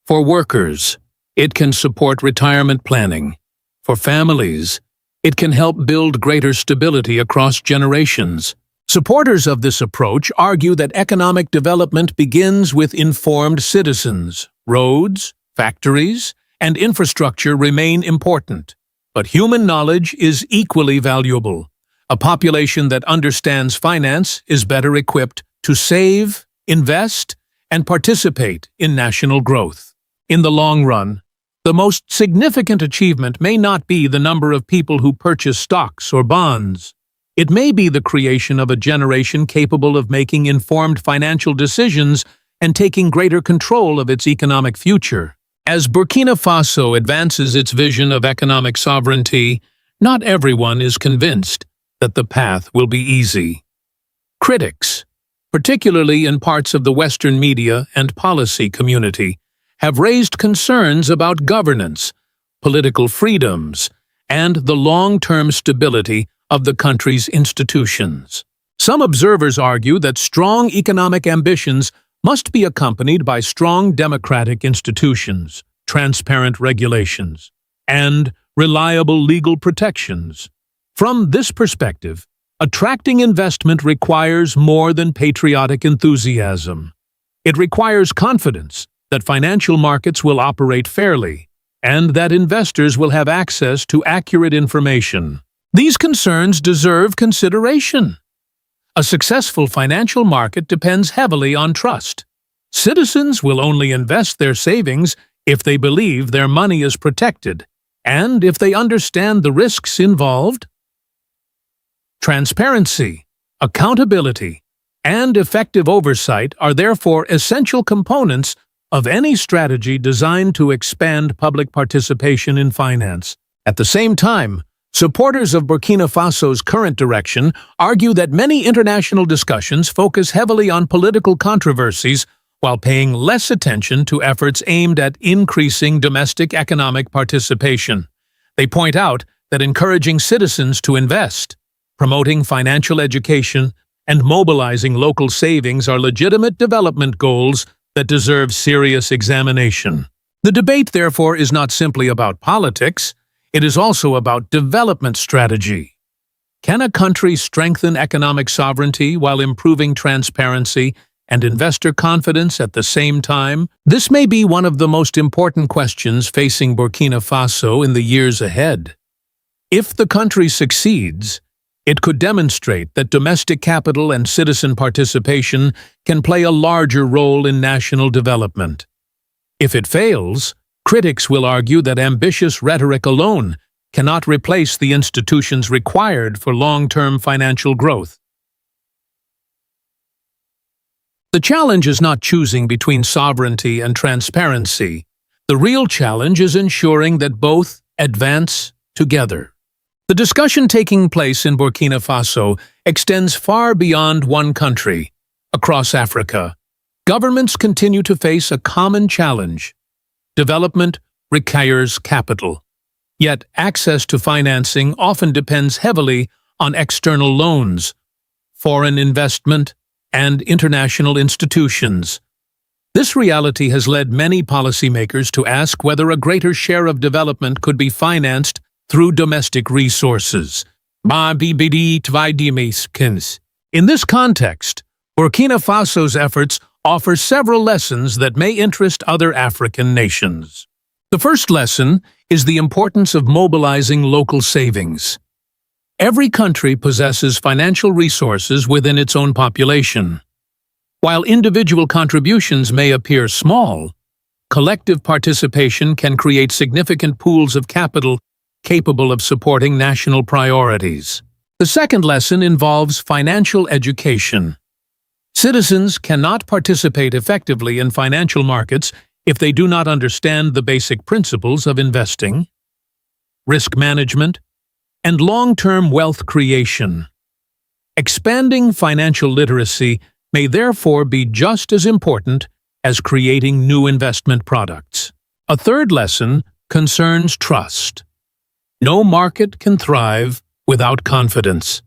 For workers, It can support retirement planning. For families, it can help build greater stability across generations. Supporters of this approach argue that economic development begins with informed citizens. Roads, factories, and infrastructure remain important, but human knowledge is equally valuable. A population that understands finance is better equipped to save, invest, and participate in national growth. In the long run, the most significant achievement may not be the number of people who purchase stocks or bonds. It may be the creation of a generation capable of making informed financial decisions and taking greater control of its economic future. As Burkina Faso advances its vision of economic sovereignty, not everyone is convinced that the path will be easy. Critics, particularly in parts of the Western media and policy community, have raised concerns about governance, political freedoms, and the long-term stability of the country's institutions. Some observers argue that strong economic ambitions must be accompanied by strong democratic institutions, transparent regulations, and reliable legal protections. From this perspective, attracting investment requires more than patriotic enthusiasm. It requires confidence that financial markets will operate fairly and that investors will have access to accurate information. These concerns deserve consideration. A successful financial market depends heavily on trust. Citizens will only invest their savings if they believe their money is protected and if they understand the risks involved. Transparency, accountability, and effective oversight are therefore essential components of any strategy designed to expand public participation in finance. At the same time, supporters of Burkina Faso's current direction argue that many international discussions focus heavily on political controversies while paying less attention to efforts aimed at increasing domestic economic participation. They point out that encouraging citizens to invest, promoting financial education, and mobilizing local savings are legitimate development goals that deserve serious examination. The debate, therefore, is not simply about politics, it is also about development strategy. Can a country strengthen economic sovereignty while improving transparency and investor confidence at the same time? This may be one of the most important questions facing Burkina Faso in the years ahead. If the country succeeds, it could demonstrate that domestic capital and citizen participation can play a larger role in national development. If it fails, critics will argue that ambitious rhetoric alone cannot replace the institutions required for long-term financial growth. The challenge is not choosing between sovereignty and transparency. The real challenge is ensuring that both advance together. The discussion taking place in Burkina Faso extends far beyond one country. Across Africa, governments continue to face a common challenge. Development requires capital. Yet access to financing often depends heavily on external loans, foreign investment, and international institutions. This reality has led many policymakers to ask whether a greater share of development could be financed through domestic resources. In this context, Burkina Faso's efforts offer several lessons that may interest other African nations. The first lesson is the importance of mobilizing local savings. Every country possesses financial resources within its own population. While individual contributions may appear small, collective participation can create significant pools of capital capable of supporting national priorities. The second lesson involves financial education. Citizens cannot participate effectively in financial markets if they do not understand the basic principles of investing, risk management, and long-term wealth creation. Expanding financial literacy may therefore be just as important as creating new investment products. A third lesson concerns trust. No market can thrive without confidence.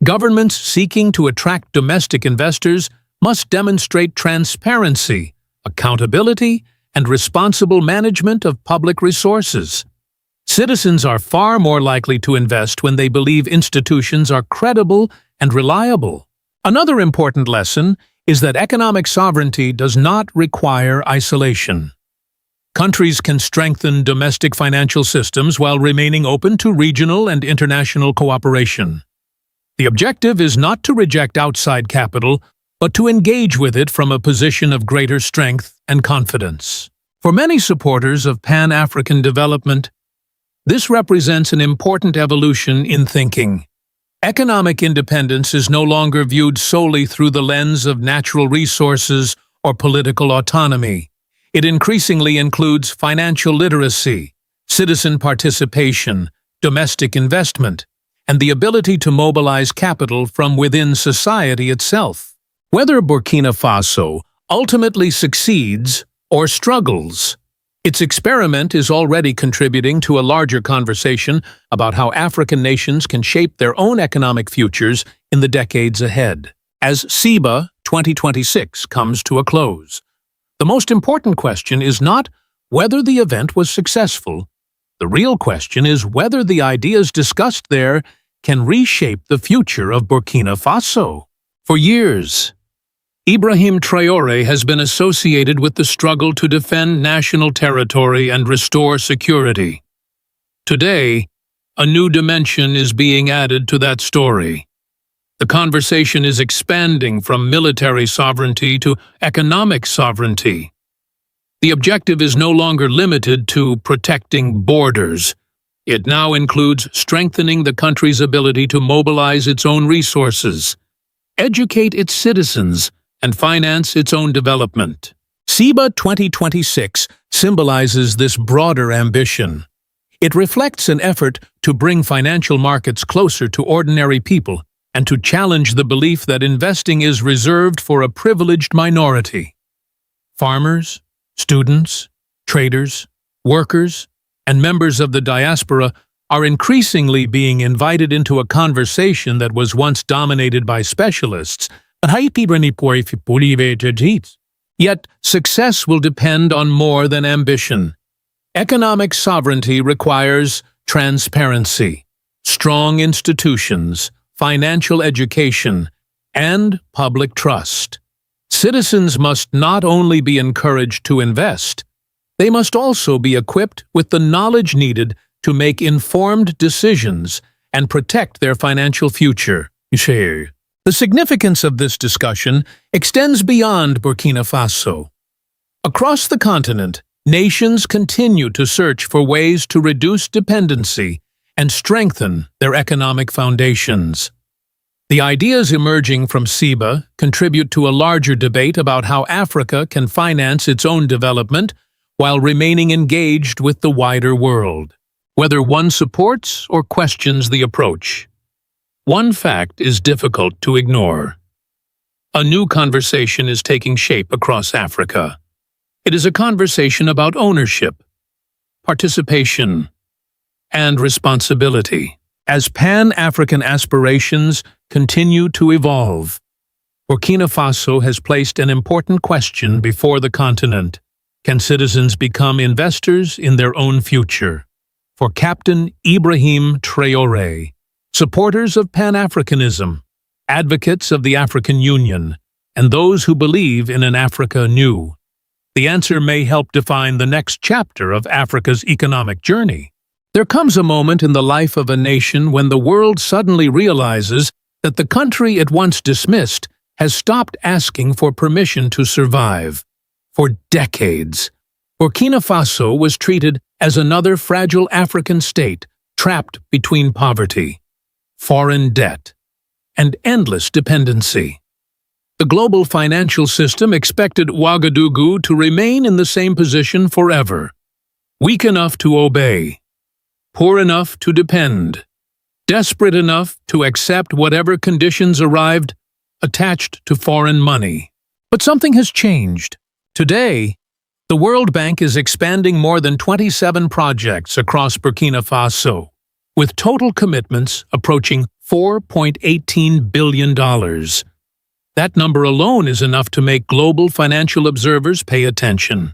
Governments seeking to attract domestic investors must demonstrate transparency, accountability, and responsible management of public resources. Citizens are far more likely to invest when they believe institutions are credible and reliable. Another important lesson is that economic sovereignty does not require isolation. Countries can strengthen domestic financial systems while remaining open to regional and international cooperation. The objective is not to reject outside capital, but to engage with it from a position of greater strength and confidence. For many supporters of Pan-African development, this represents an important evolution in thinking. Economic independence is no longer viewed solely through the lens of natural resources or political autonomy. It increasingly includes financial literacy, citizen participation, domestic investment, and the ability to mobilize capital from within society itself. Whether Burkina Faso ultimately succeeds or struggles, its experiment is already contributing to a larger conversation about how African nations can shape their own economic futures in the decades ahead. As CEBA 2026 comes to a close, the most important question is not whether the event was successful. The real question is whether the ideas discussed there can reshape the future of Burkina Faso. For years, Ibrahim Traore has been associated with the struggle to defend national territory and restore security. Today, a new dimension is being added to that story. The conversation is expanding from military sovereignty to economic sovereignty. The objective is no longer limited to protecting borders. It now includes strengthening the country's ability to mobilize its own resources, educate its citizens, and finance its own development. CEBA 2026 symbolizes this broader ambition. It reflects an effort to bring financial markets closer to ordinary people and to challenge the belief that investing is reserved for a privileged minority. Farmers, students, traders, workers, and members of the diaspora are increasingly being invited into a conversation that was once dominated by specialists. Yet, success will depend on more than ambition. Economic sovereignty requires transparency, strong institutions, financial education, and public trust. Citizens must not only be encouraged to invest, they must also be equipped with the knowledge needed to make informed decisions and protect their financial future. The significance of this discussion extends beyond Burkina Faso. Across the continent, nations continue to search for ways to reduce dependency and strengthen their economic foundations. The ideas emerging from CEBA contribute to a larger debate about how Africa can finance its own development while remaining engaged with the wider world. Whether one supports or questions the approach, one fact is difficult to ignore. A new conversation is taking shape across Africa. It is a conversation about ownership, participation, and responsibility. As Pan-African aspirations continue to evolve, Burkina Faso has placed an important question before the continent. Can citizens become investors in their own future? For Captain Ibrahim Traore, supporters of Pan-Africanism, advocates of the African Union, and those who believe in an Africa new, the answer may help define the next chapter of Africa's economic journey. There comes a moment in the life of a nation when the world suddenly realizes that the country it once dismissed has stopped asking for permission to survive. For decades, Burkina Faso was treated as another fragile African state trapped between poverty, foreign debt, and endless dependency. The global financial system expected Ouagadougou to remain in the same position forever, weak enough to obey, poor enough to depend, desperate enough to accept whatever conditions arrived attached to foreign money. But something has changed. Today, the World Bank is expanding more than 27 projects across Burkina Faso, with total commitments approaching $4.18 billion. That number alone is enough to make global financial observers pay attention.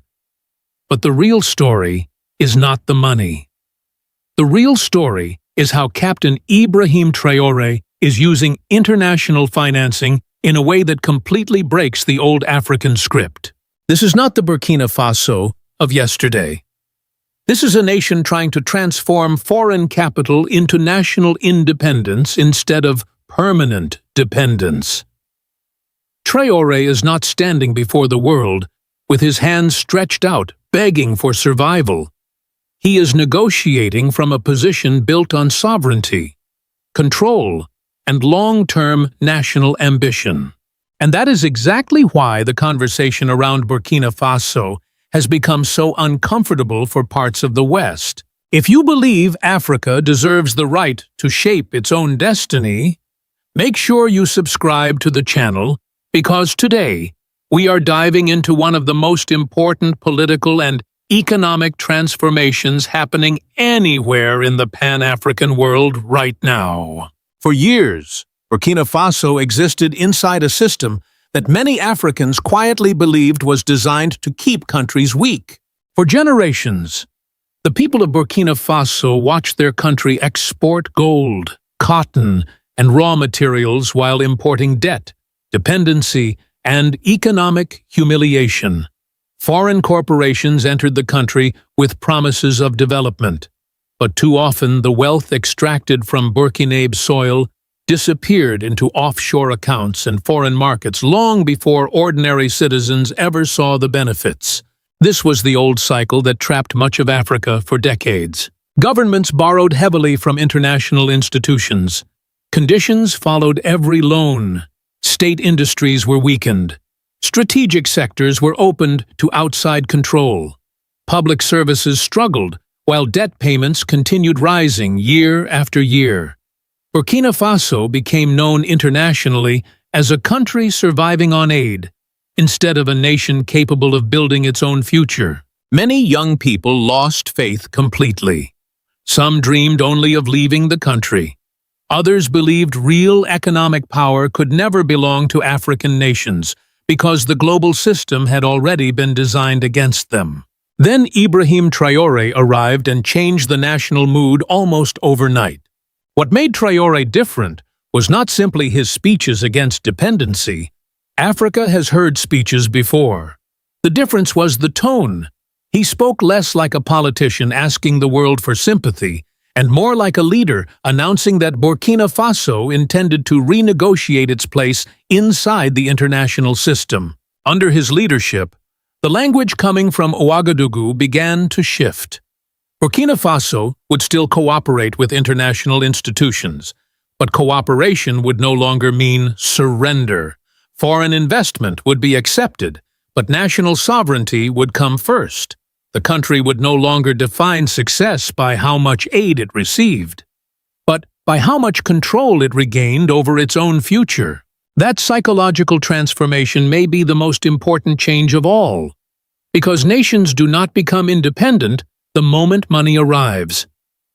But the real story is not the money. The real story is how Captain Ibrahim Traore is using international financing in a way that completely breaks the old African script. This is not the Burkina Faso of yesterday. This is a nation trying to transform foreign capital into national independence instead of permanent dependence. Traore is not standing before the world with his hands stretched out, begging for survival. He is negotiating from a position built on sovereignty, control, and long-term national ambition. And that is exactly why the conversation around Burkina Faso has become so uncomfortable for parts of the West. If you believe Africa deserves the right to shape its own destiny, make sure you subscribe to the channel, because today we are diving into one of the most important political and economic transformations happening anywhere in the Pan-African world right now. For years, Burkina Faso existed inside a system that many Africans quietly believed was designed to keep countries weak. For generations, the people of Burkina Faso watched their country export gold, cotton, and raw materials while importing debt, dependency, and economic humiliation. Foreign corporations entered the country with promises of development, but too often the wealth extracted from Burkinabe soil disappeared into offshore accounts and foreign markets long before ordinary citizens ever saw the benefits. This was the old cycle that trapped much of Africa for decades. Governments borrowed heavily from international institutions. Conditions followed every loan. State industries were weakened. Strategic sectors were opened to outside control. Public services struggled, while debt payments continued rising year after year. Burkina Faso became known internationally as a country surviving on aid, instead of a nation capable of building its own future. Many young people lost faith completely. Some dreamed only of leaving the country. Others believed real economic power could never belong to African nations, because the global system had already been designed against them. Then Ibrahim Traore arrived and changed the national mood almost overnight. What made Traore different was not simply his speeches against dependency. Africa has heard speeches before. The difference was the tone. He spoke less like a politician asking the world for sympathy, and more like a leader announcing that Burkina Faso intended to renegotiate its place inside the international system. Under his leadership, the language coming from Ouagadougou began to shift. Burkina Faso would still cooperate with international institutions, but cooperation would no longer mean surrender. Foreign investment would be accepted, but national sovereignty would come first. The country would no longer define success by how much aid it received, but by how much control it regained over its own future. That psychological transformation may be the most important change of all, because nations do not become independent the moment money arrives.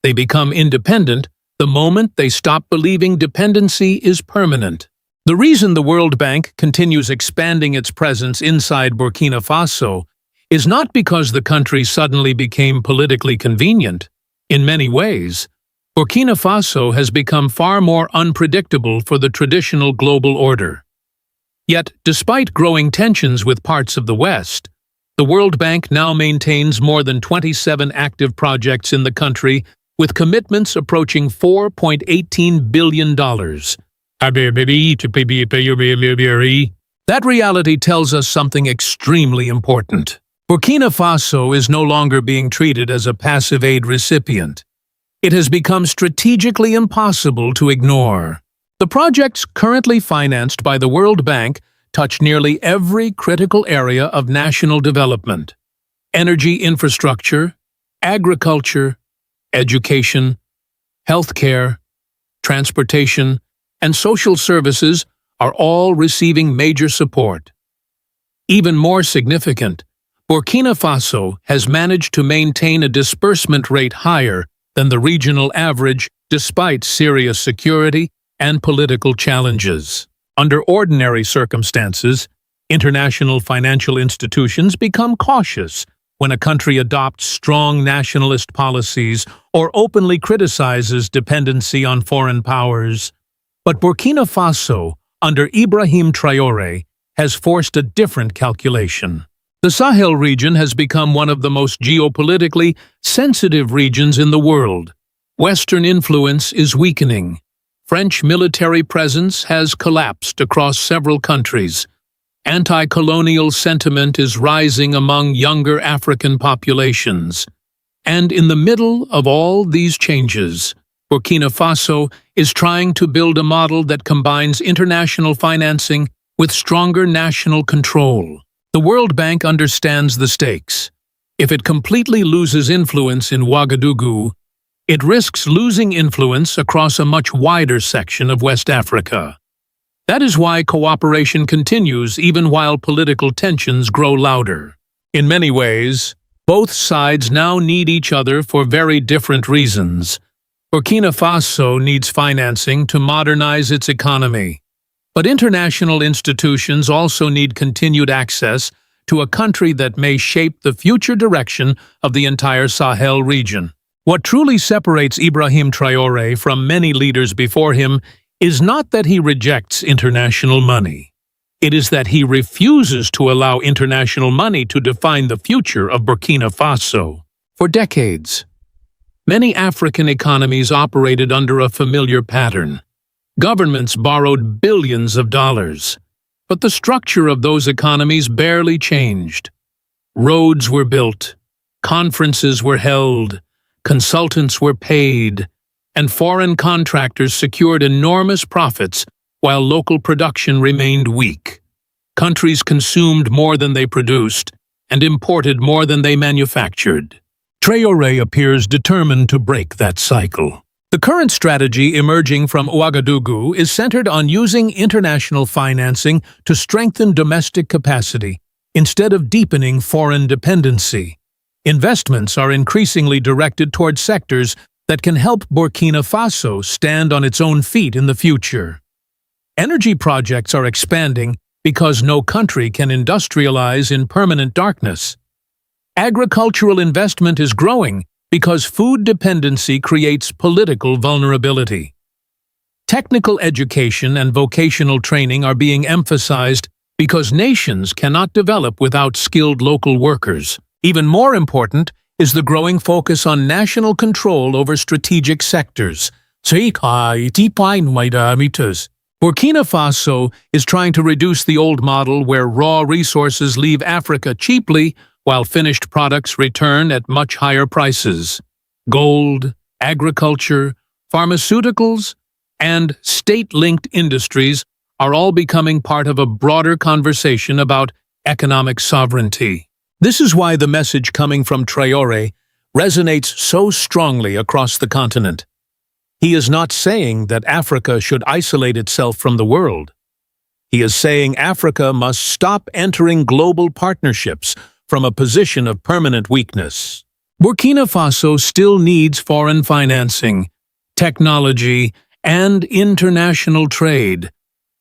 They become independent the moment they stop believing dependency is permanent. The reason the World Bank continues expanding its presence inside Burkina Faso is not because the country suddenly became politically convenient. In many ways, Burkina Faso has become far more unpredictable for the traditional global order. Yet, despite growing tensions with parts of the West, the World Bank now maintains more than 27 active projects in the country with commitments approaching $4.18 billion. That reality tells us something extremely important. Burkina Faso is no longer being treated as a passive aid recipient. It has become strategically impossible to ignore. The projects currently financed by the World Bank touch nearly every critical area of national development: energy infrastructure, agriculture, education, healthcare, transportation, and social services are all receiving major support. Even more significant, Burkina Faso has managed to maintain a disbursement rate higher than the regional average despite serious security and political challenges. Under ordinary circumstances, international financial institutions become cautious when a country adopts strong nationalist policies or openly criticizes dependency on foreign powers. But Burkina Faso, under Ibrahim Traore, has forced a different calculation. The Sahel region has become one of the most geopolitically sensitive regions in the world. Western influence is weakening. French military presence has collapsed across several countries. Anti-colonial sentiment is rising among younger African populations. And in the middle of all these changes, Burkina Faso is trying to build a model that combines international financing with stronger national control. The World Bank understands the stakes. If it completely loses influence in Ouagadougou, it risks losing influence across a much wider section of West Africa. That is why cooperation continues even while political tensions grow louder. In many ways, both sides now need each other for very different reasons. Burkina Faso needs financing to modernize its economy. But international institutions also need continued access to a country that may shape the future direction of the entire Sahel region. What truly separates Ibrahim Traore from many leaders before him is not that he rejects international money. It is that he refuses to allow international money to define the future of Burkina Faso. For decades, many African economies operated under a familiar pattern. Governments borrowed billions of dollars, but the structure of those economies barely changed. Roads were built, conferences were held, consultants were paid, and foreign contractors secured enormous profits while local production remained weak. Countries consumed more than they produced and imported more than they manufactured. Traore appears determined to break that cycle. The current strategy emerging from Ouagadougou is centered on using international financing to strengthen domestic capacity instead of deepening foreign dependency. Investments are increasingly directed toward sectors that can help Burkina Faso stand on its own feet in the future. Energy projects are expanding because no country can industrialize in permanent darkness. Agricultural investment is growing because food dependency creates political vulnerability. Technical education and vocational training are being emphasized because nations cannot develop without skilled local workers. Even more important is the growing focus on national control over strategic sectors. Burkina Faso is trying to reduce the old model where raw resources leave Africa cheaply while finished products return at much higher prices. Gold, agriculture, pharmaceuticals, and state-linked industries are all becoming part of a broader conversation about economic sovereignty. This is why the message coming from Traore resonates so strongly across the continent. He is not saying that Africa should isolate itself from the world. He is saying Africa must stop entering global partnerships from a position of permanent weakness. Burkina Faso still needs foreign financing, technology, and international trade.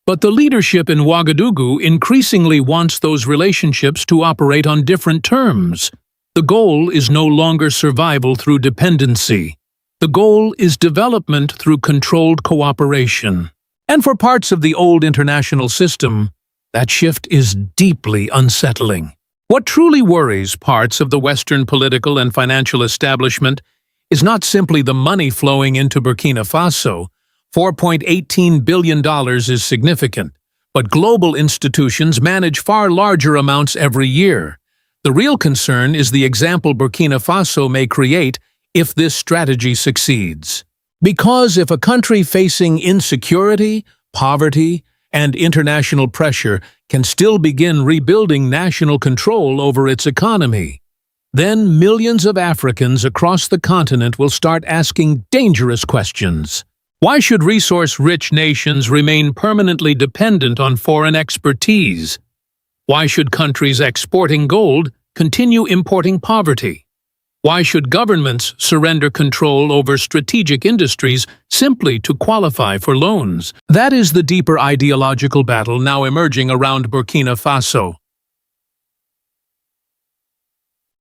But the leadership in Ouagadougou increasingly wants those relationships to operate on different terms. The goal is no longer survival through dependency. The goal is development through controlled cooperation. And for parts of the old international system, that shift is deeply unsettling. What truly worries parts of the Western political and financial establishment is not simply the money flowing into Burkina Faso. $4.18 billion is significant, but global institutions manage far larger amounts every year. The real concern is the example Burkina Faso may create if this strategy succeeds. Because if a country facing insecurity, poverty, and international pressure can still begin rebuilding national control over its economy, then millions of Africans across the continent will start asking dangerous questions. Why should resource-rich nations remain permanently dependent on foreign expertise? Why should countries exporting gold continue importing poverty? Why should governments surrender control over strategic industries simply to qualify for loans? That is the deeper ideological battle now emerging around Burkina Faso.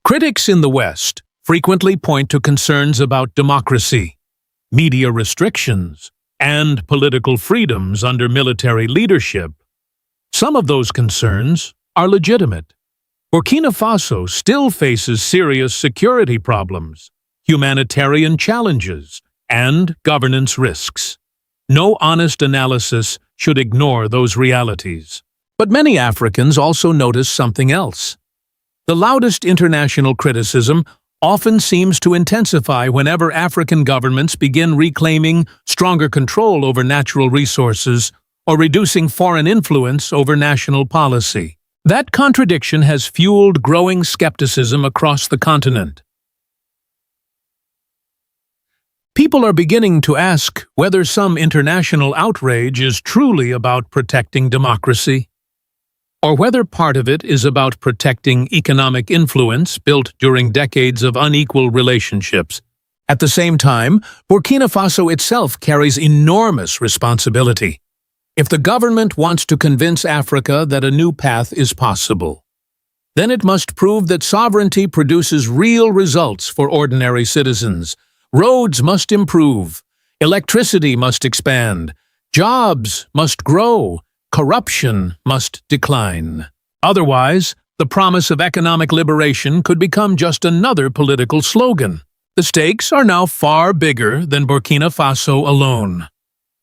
Critics in the West frequently point to concerns about democracy, media restrictions, and political freedoms under military leadership. Some of those concerns are legitimate. Burkina Faso still faces serious security problems, humanitarian challenges, and governance risks. No honest analysis should ignore those realities. But many Africans also notice something else. The loudest international criticism often seems to intensify whenever African governments begin reclaiming stronger control over natural resources or reducing foreign influence over national policy. That contradiction has fueled growing skepticism across the continent. People are beginning to ask whether some international outrage is truly about protecting democracy, or whether part of it is about protecting economic influence built during decades of unequal relationships. At the same time, Burkina Faso itself carries enormous responsibility. If the government wants to convince Africa that a new path is possible, then it must prove that sovereignty produces real results for ordinary citizens. Roads must improve, electricity must expand, jobs must grow, corruption must decline. Otherwise, the promise of economic liberation could become just another political slogan. The stakes are now far bigger than Burkina Faso alone.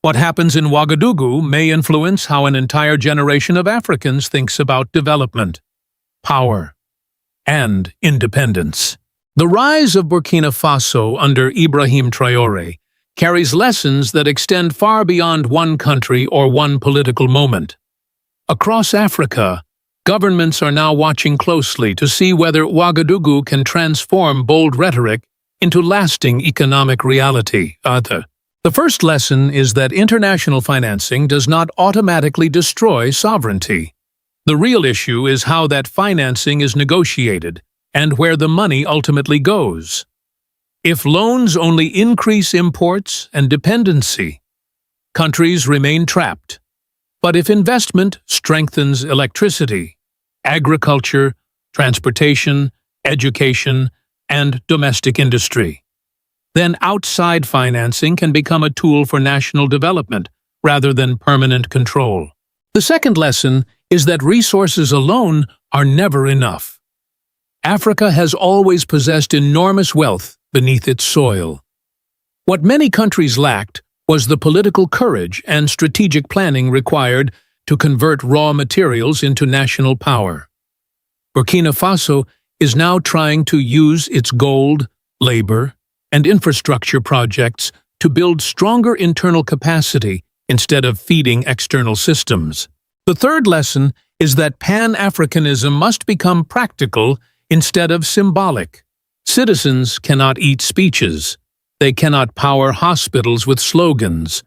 What happens in Ouagadougou may influence how an entire generation of Africans thinks about development, power, and independence. The rise of Burkina Faso under Ibrahim Traore carries lessons that extend far beyond one country or one political moment. Across Africa, governments are now watching closely to see whether Ouagadougou can transform bold rhetoric into lasting economic reality. The first lesson is that international financing does not automatically destroy sovereignty. The real issue is how that financing is negotiated and where the money ultimately goes. If loans only increase imports and dependency, countries remain trapped. But if investment strengthens electricity, agriculture, transportation, education, and domestic industry, then outside financing can become a tool for national development rather than permanent control. The second lesson is that resources alone are never enough. Africa has always possessed enormous wealth beneath its soil. What many countries lacked was the political courage and strategic planning required to convert raw materials into national power. Burkina Faso is now trying to use its gold, labor, and infrastructure projects to build stronger internal capacity instead of feeding external systems. The third lesson is that Pan-Africanism must become practical instead of symbolic. Citizens cannot eat speeches. They cannot power hospitals with slogans.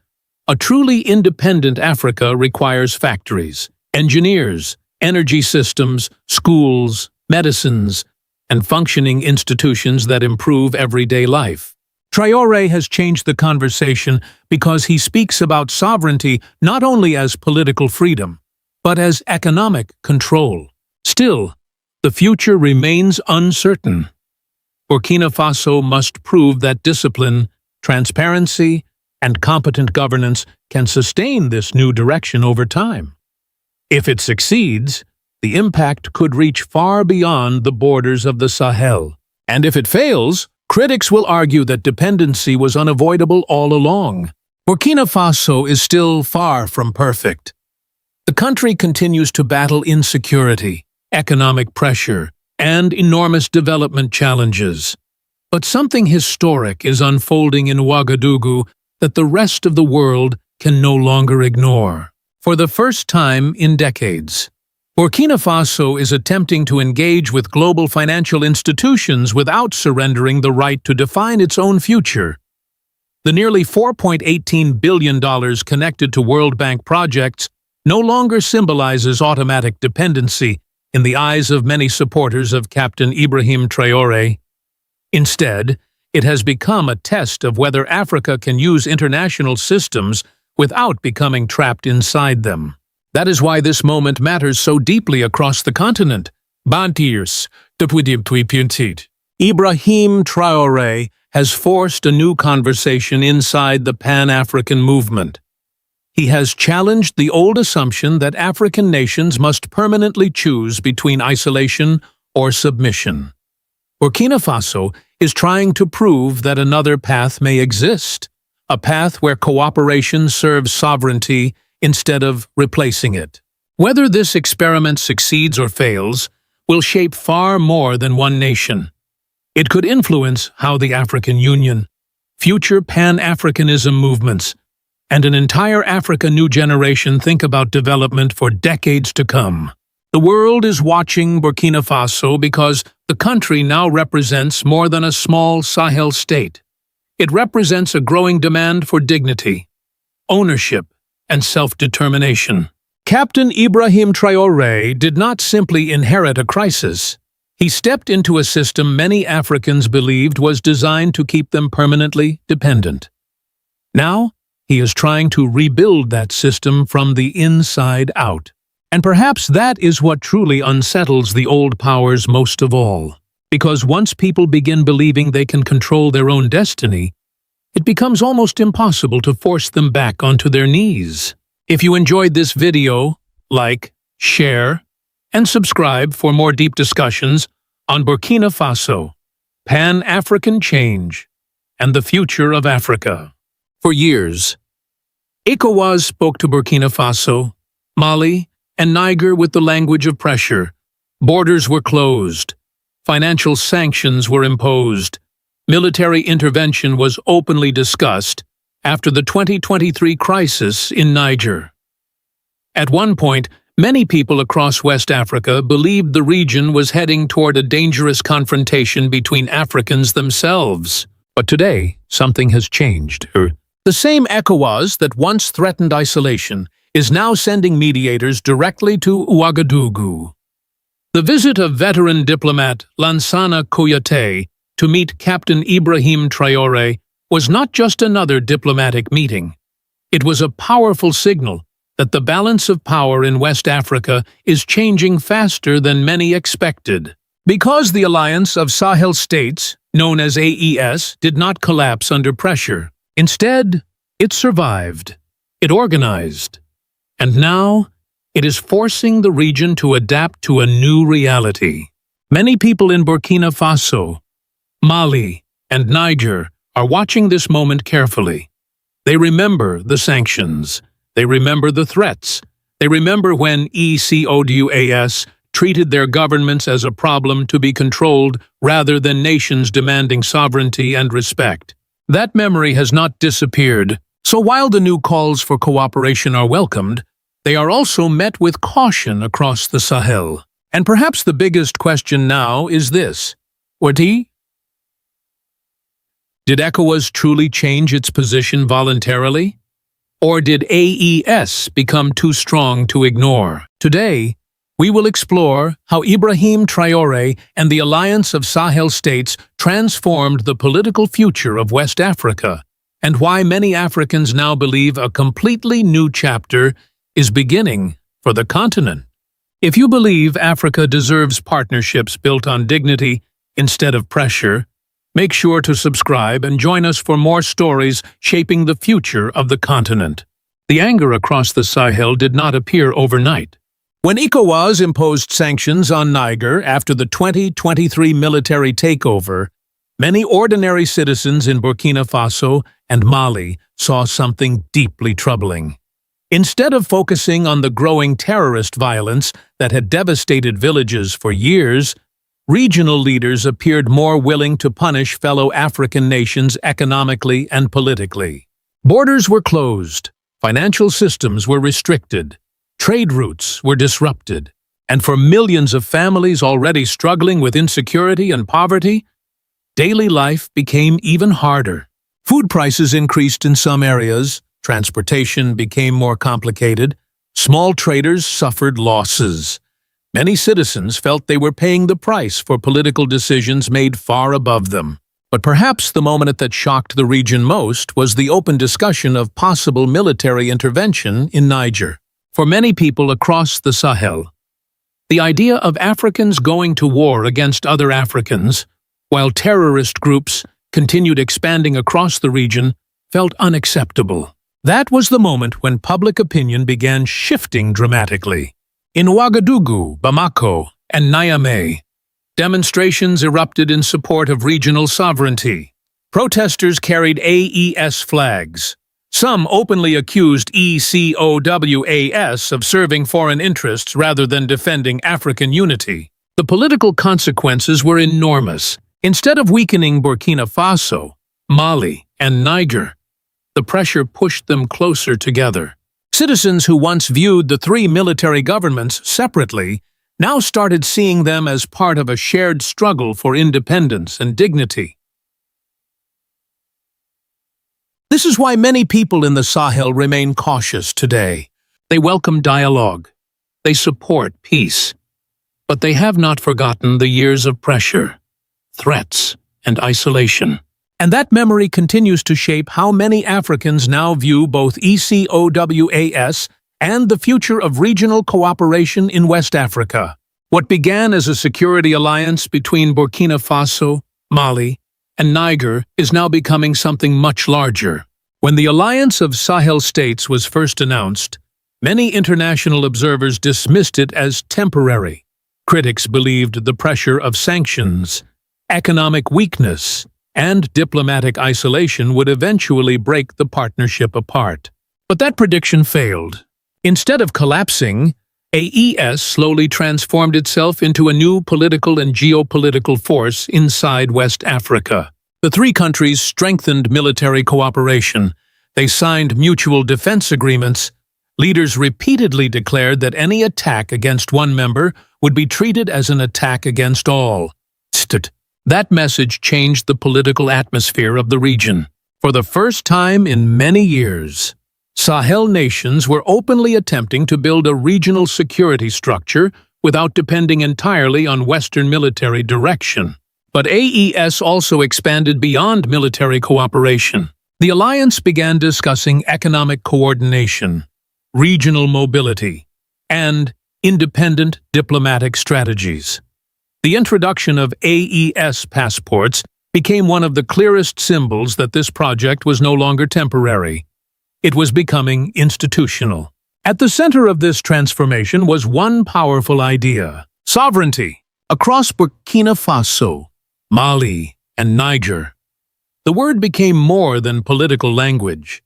A truly independent Africa requires factories, engineers, energy systems, schools, medicines, and functioning institutions that improve everyday life. Traore has changed the conversation because he speaks about sovereignty not only as political freedom, but as economic control. Still, the future remains uncertain. Burkina Faso must prove that discipline, transparency, and competent governance can sustain this new direction over time. If it succeeds, the impact could reach far beyond the borders of the Sahel. And if it fails, critics will argue that dependency was unavoidable all along. Burkina Faso is still far from perfect. The country continues to battle insecurity, economic pressure, and enormous development challenges. But something historic is unfolding in Ouagadougou that the rest of the world can no longer ignore. For the first time in decades, Burkina Faso is attempting to engage with global financial institutions without surrendering the right to define its own future. The nearly $4.18 billion connected to World Bank projects no longer symbolizes automatic dependency in the eyes of many supporters of Captain Ibrahim Traore. Instead, it has become a test of whether Africa can use international systems without becoming trapped inside them. That is why this moment matters so deeply across the continent. Bantiers, Ibrahim Traore has forced a new conversation inside the Pan-African movement. He has challenged the old assumption that African nations must permanently choose between isolation or submission. Burkina Faso is trying to prove that another path may exist, a path where cooperation serves sovereignty instead of replacing it. Whether this experiment succeeds or fails will shape far more than one nation. It could influence how the African Union, future Pan-Africanism movements, and an entire Africa new generation think about development for decades to come. The world is watching Burkina Faso because the country now represents more than a small Sahel state. It represents a growing demand for dignity, ownership, and self-determination. Captain Ibrahim Traore did not simply inherit a crisis. He stepped into a system many Africans believed was designed to keep them permanently dependent. Now, he is trying to rebuild that system from the inside out. And perhaps that is what truly unsettles the old powers most of all. Because once people begin believing they can control their own destiny, it becomes almost impossible to force them back onto their knees. If you enjoyed this video, like, share, and subscribe for more deep discussions on Burkina Faso, Pan-African change, and the future of Africa. For years, ECOWAS spoke to Burkina Faso, Mali, and Niger with the language of pressure. Borders were closed. Financial sanctions were imposed. Military intervention was openly discussed after the 2023 crisis in Niger. At one point, many people across West Africa believed the region was heading toward a dangerous confrontation between Africans themselves. But today, something has changed. The same ECOWAS that once threatened isolation is now sending mediators directly to Ouagadougou. The visit of veteran diplomat Lansana Kouyaté to meet Captain Ibrahim Traore was not just another diplomatic meeting. It was a powerful signal that the balance of power in West Africa is changing faster than many expected. Because the Alliance of Sahel States, known as AES, did not collapse under pressure. Instead, it survived. It organized. And now, it is forcing the region to adapt to a new reality. Many people in Burkina Faso, Mali, and Niger are watching this moment carefully. They remember the sanctions. They remember the threats. They remember when ECOWAS treated their governments as a problem to be controlled rather than nations demanding sovereignty and respect. That memory has not disappeared. So while the new calls for cooperation are welcomed, they are also met with caution across the Sahel. And perhaps the biggest question now is this. Did ECOWAS truly change its position voluntarily? Or did AES become too strong to ignore? Today, we will explore how Ibrahim Traore and the Alliance of Sahel States transformed the political future of West Africa, and why many Africans now believe a completely new chapter is beginning for the continent. If you believe Africa deserves partnerships built on dignity instead of pressure, make sure to subscribe and join us for more stories shaping the future of the continent. The anger across the Sahel did not appear overnight. When ECOWAS imposed sanctions on Niger after the 2023 military takeover, many ordinary citizens in Burkina Faso and Mali saw something deeply troubling. Instead of focusing on the growing terrorist violence that had devastated villages for years, regional leaders appeared more willing to punish fellow African nations economically and politically. Borders were closed, financial systems were restricted, trade routes were disrupted, and for millions of families already struggling with insecurity and poverty, daily life became even harder. Food prices increased in some areas, transportation became more complicated, small traders suffered losses. Many citizens felt they were paying the price for political decisions made far above them. But perhaps the moment that shocked the region most was the open discussion of possible military intervention in Niger. For many people across the Sahel, The idea of Africans going to war against other Africans, while terrorist groups continued expanding across the region, felt unacceptable. That was the moment when public opinion began shifting dramatically. In Ouagadougou, Bamako, and Niamey, demonstrations erupted in support of regional sovereignty. Protesters carried AES flags. Some openly accused ECOWAS of serving foreign interests rather than defending African unity. The political consequences were enormous. Instead of weakening Burkina Faso, Mali, and Niger, the pressure pushed them closer together. Citizens who once viewed the three military governments separately now started seeing them as part of a shared struggle for independence and dignity. This is why many people in the Sahel remain cautious today. They welcome dialogue. They support peace. But they have not forgotten the years of pressure, threats, and isolation. And that memory continues to shape how many Africans now view both ECOWAS and the future of regional cooperation in West Africa. What began as a security alliance between Burkina Faso, Mali, and Niger is now becoming something much larger. When the Alliance of Sahel States was first announced, many international observers dismissed it as temporary. Critics believed the pressure of sanctions, economic weakness, and diplomatic isolation would eventually break the partnership apart. But that prediction failed. Instead of collapsing, AES slowly transformed itself into a new political and geopolitical force inside West Africa. The three countries strengthened military cooperation. They signed mutual defense agreements. Leaders repeatedly declared that any attack against one member would be treated as an attack against all. That message changed the political atmosphere of the region. For the first time in many years, Sahel nations were openly attempting to build a regional security structure without depending entirely on Western military direction. But AES also expanded beyond military cooperation. The alliance began discussing economic coordination, regional mobility, and independent diplomatic strategies. The introduction of AES passports became one of the clearest symbols that this project was no longer temporary. It was becoming institutional. At the center of this transformation was one powerful idea: sovereignty. Across Burkina Faso, Mali, and Niger, the word became more than political language.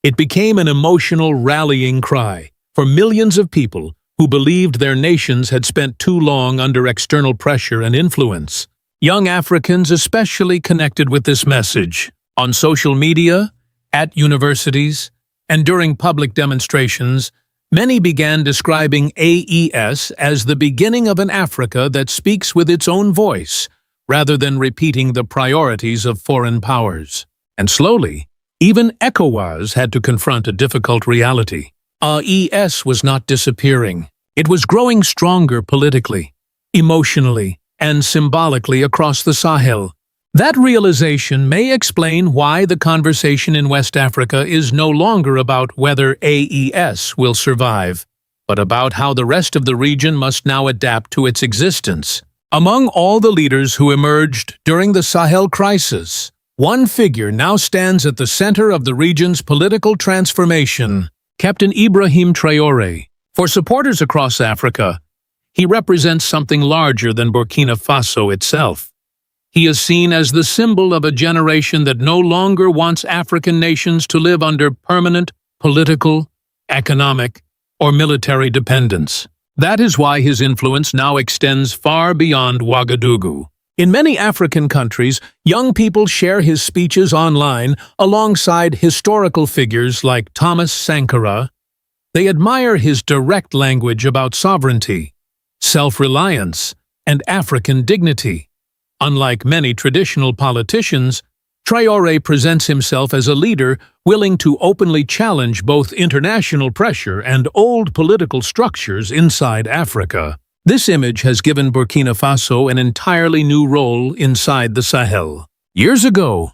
It became an emotional rallying cry for millions of people who believed their nations had spent too long under external pressure and influence. Young Africans especially connected with this message. On social media, at universities, and during public demonstrations, many began describing AES as the beginning of an Africa that speaks with its own voice, rather than repeating the priorities of foreign powers. And slowly, even ECOWAS had to confront a difficult reality. AES was not disappearing. It was growing stronger politically, emotionally, and symbolically across the Sahel. That realization may explain why the conversation in West Africa is no longer about whether AES will survive, but about how the rest of the region must now adapt to its existence. Among all the leaders who emerged during the Sahel crisis, one figure now stands at the center of the region's political transformation: Captain Ibrahim Traore. For supporters across Africa, he represents something larger than Burkina Faso itself. He is seen as the symbol of a generation that no longer wants African nations to live under permanent political, economic, or military dependence. That is why his influence now extends far beyond Ouagadougou. In many African countries, young people share his speeches online alongside historical figures like Thomas Sankara. They admire his direct language about sovereignty, self-reliance, and African dignity. Unlike many traditional politicians, Traore presents himself as a leader willing to openly challenge both international pressure and old political structures inside Africa. This image has given Burkina Faso an entirely new role inside the Sahel. Years ago,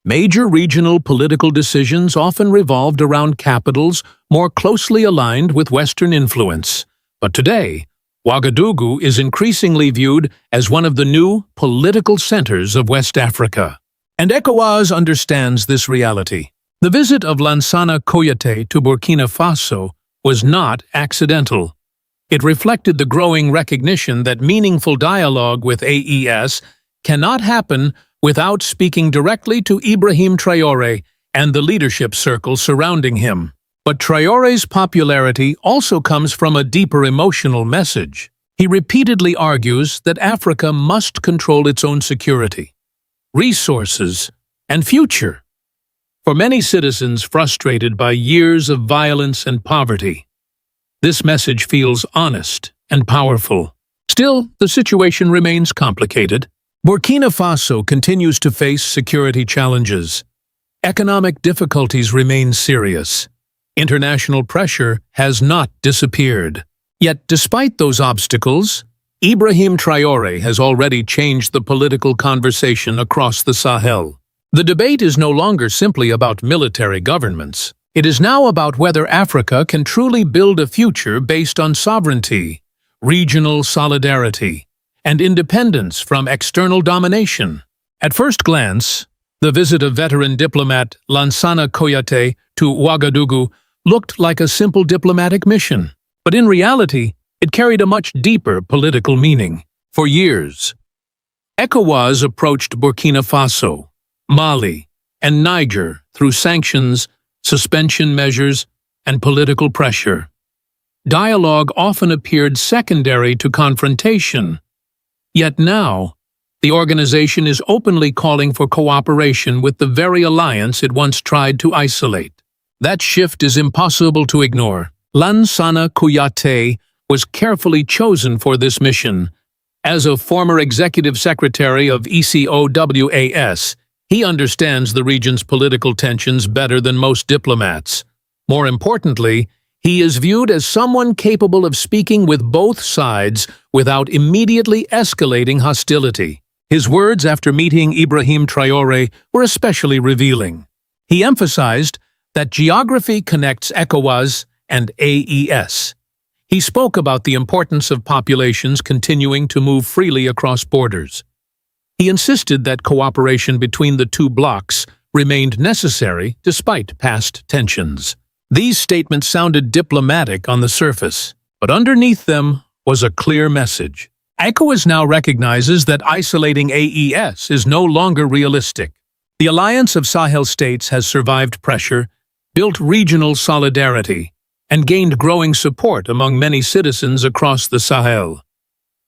major regional political decisions often revolved around capitals more closely aligned with Western influence. But today, Ouagadougou is increasingly viewed as one of the new political centers of West Africa. And ECOWAS understands this reality. The visit of Lansana Conté to Burkina Faso was not accidental. It reflected the growing recognition that meaningful dialogue with AES cannot happen without speaking directly to Ibrahim Traore and the leadership circle surrounding him. But Traore's popularity also comes from a deeper emotional message. He repeatedly argues that Africa must control its own security, resources, and future. For many citizens frustrated by years of violence and poverty, this message feels honest and powerful. Still, the situation remains complicated. Burkina Faso continues to face security challenges. Economic difficulties remain serious. International pressure has not disappeared. Yet, despite those obstacles, Ibrahim Traore has already changed the political conversation across the Sahel. The debate is no longer simply about military governments. It is now about whether Africa can truly build a future based on sovereignty, regional solidarity, and independence from external domination. At first glance, the visit of veteran diplomat Lansana Conté to Ouagadougou looked like a simple diplomatic mission. But in reality, it carried a much deeper political meaning. For years, ECOWAS approached Burkina Faso, Mali, and Niger through sanctions, suspension measures, and political pressure. Dialogue often appeared secondary to confrontation. Yet now, the organization is openly calling for cooperation with the very alliance it once tried to isolate. That shift is impossible to ignore. Lansana Conté was carefully chosen for this mission. As a former executive secretary of ECOWAS, he understands the region's political tensions better than most diplomats. More importantly, he is viewed as someone capable of speaking with both sides without immediately escalating hostility. His words after meeting Ibrahim Traore were especially revealing. He emphasized that geography connects ECOWAS and AES. He spoke about the importance of populations continuing to move freely across borders. He insisted that cooperation between the two blocs remained necessary despite past tensions. These statements sounded diplomatic on the surface, but underneath them was a clear message. ECOWAS now recognizes that isolating AES is no longer realistic. The Alliance of Sahel States has survived pressure, built regional solidarity, and gained growing support among many citizens across the Sahel.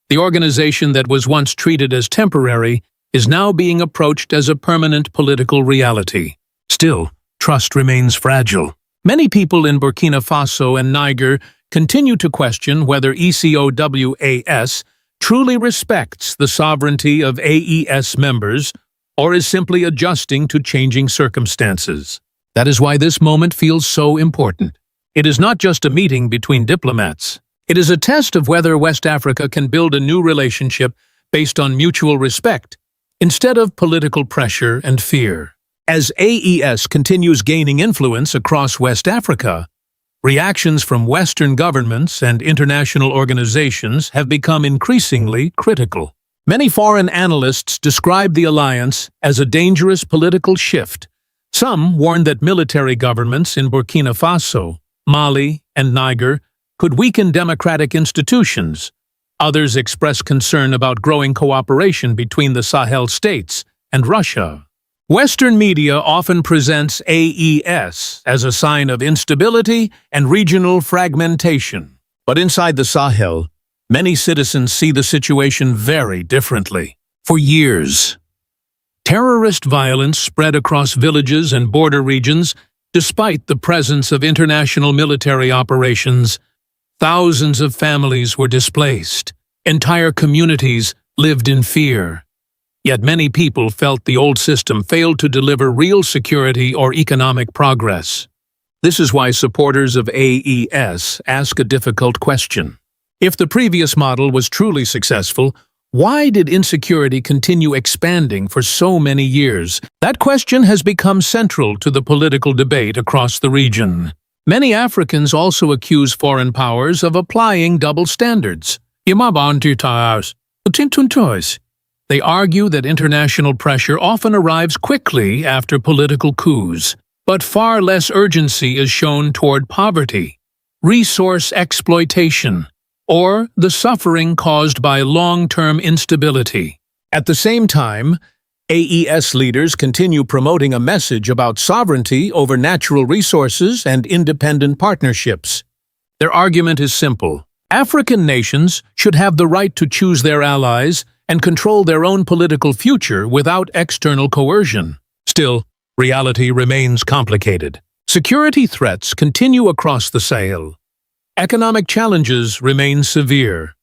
The organization that was once treated as temporary is now being approached as a permanent political reality. Still, trust remains fragile. Many people in Burkina Faso and Niger continue to question whether ECOWAS truly respects the sovereignty of AES members or is simply adjusting to changing circumstances. That is why this moment feels so important. It is not just a meeting between diplomats. It is a test of whether West Africa can build a new relationship based on mutual respect instead of political pressure and fear. As AES continues gaining influence across West Africa, reactions from Western governments and international organizations have become increasingly critical. Many foreign analysts describe the alliance as a dangerous political shift. Some warn that military governments in Burkina Faso, Mali, and Niger could weaken democratic institutions. Others express concern about growing cooperation between the Sahel states and Russia. Western media often presents AES as a sign of instability and regional fragmentation. But inside the Sahel, many citizens see the situation very differently. For years, terrorist violence spread across villages and border regions. Despite the presence of international military operations, thousands of families were displaced. Entire communities lived in fear. Yet many people felt the old system failed to deliver real security or economic progress. This is why supporters of AES ask a difficult question. If the previous model was truly successful, why did insecurity continue expanding for so many years? That question has become central to the political debate across the region. Many Africans also accuse foreign powers of applying double standards. They argue that international pressure often arrives quickly after political coups, but far less urgency is shown toward poverty, resource exploitation, or the suffering caused by long-term instability. At the same time, AES leaders continue promoting a message about sovereignty over natural resources and independent partnerships. Their argument is simple. African nations should have the right to choose their allies and control their own political future without external coercion. Still, reality remains complicated. Security threats continue across the Sahel. Economic challenges remain severe,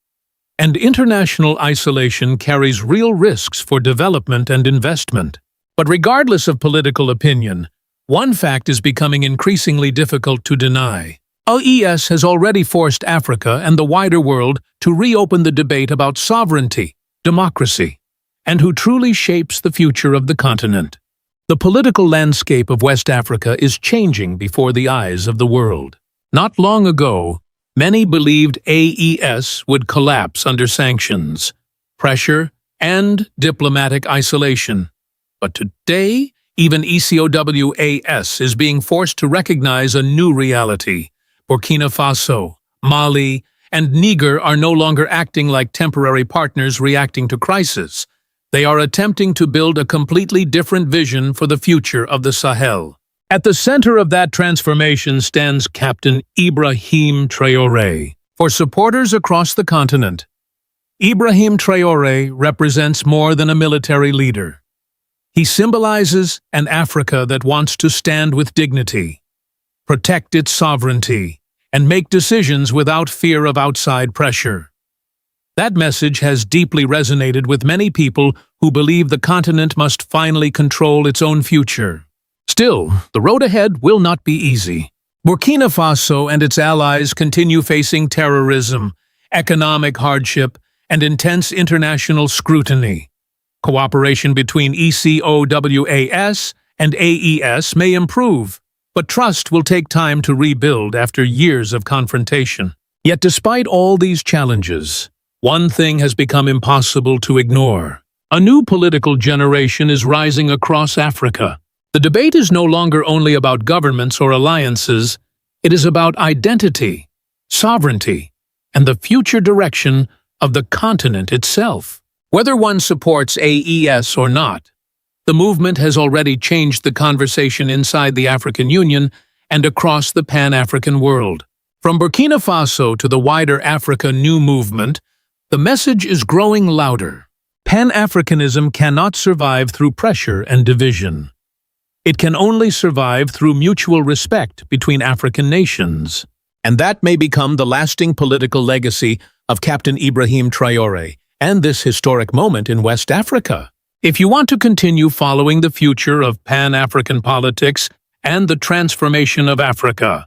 and international isolation carries real risks for development and investment. But regardless of political opinion, one fact is becoming increasingly difficult to deny. AES has already forced Africa and the wider world to reopen the debate about sovereignty, democracy, and who truly shapes the future of the continent. The political landscape of West Africa is changing before the eyes of the world. Not long ago, many believed AES would collapse under sanctions, pressure, and diplomatic isolation. But today, even ECOWAS is being forced to recognize a new reality. Burkina Faso, Mali, and Niger are no longer acting like temporary partners reacting to crisis. They are attempting to build a completely different vision for the future of the Sahel. At the center of that transformation stands Captain Ibrahim Traore. For supporters across the continent, Ibrahim Traore represents more than a military leader. He symbolizes an Africa that wants to stand with dignity, protect its sovereignty, and make decisions without fear of outside pressure. That message has deeply resonated with many people who believe the continent must finally control its own future. Still, the road ahead will not be easy. Burkina Faso and its allies continue facing terrorism, economic hardship, and intense international scrutiny. Cooperation between ECOWAS and AES may improve, but trust will take time to rebuild after years of confrontation. Yet despite all these challenges, one thing has become impossible to ignore. A new political generation is rising across Africa. The debate is no longer only about governments or alliances, it is about identity, sovereignty, and the future direction of the continent itself. Whether one supports AES or not, the movement has already changed the conversation inside the African Union and across the Pan-African world. From Burkina Faso to the wider Africa New Movement, the message is growing louder. Pan-Africanism cannot survive through pressure and division. It can only survive through mutual respect between African nations. And that may become the lasting political legacy of Captain Ibrahim Traore and this historic moment in West Africa. If you want to continue following the future of Pan-African politics and the transformation of Africa,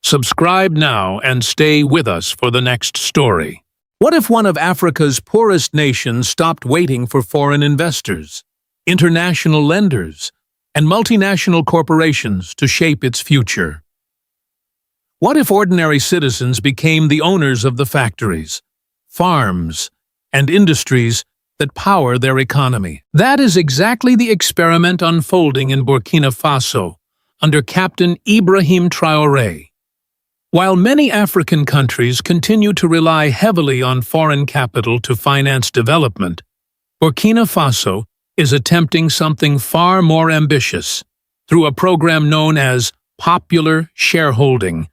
subscribe now and stay with us for the next story. What if one of Africa's poorest nations stopped waiting for foreign investors, international lenders, and multinational corporations to shape its future? What if ordinary citizens became the owners of the factories, farms, and industries that power their economy? That is exactly the experiment unfolding in Burkina Faso under Captain Ibrahim Traore. While many African countries continue to rely heavily on foreign capital to finance development, Burkina Faso is attempting something far more ambitious. Through a program known as popular shareholding,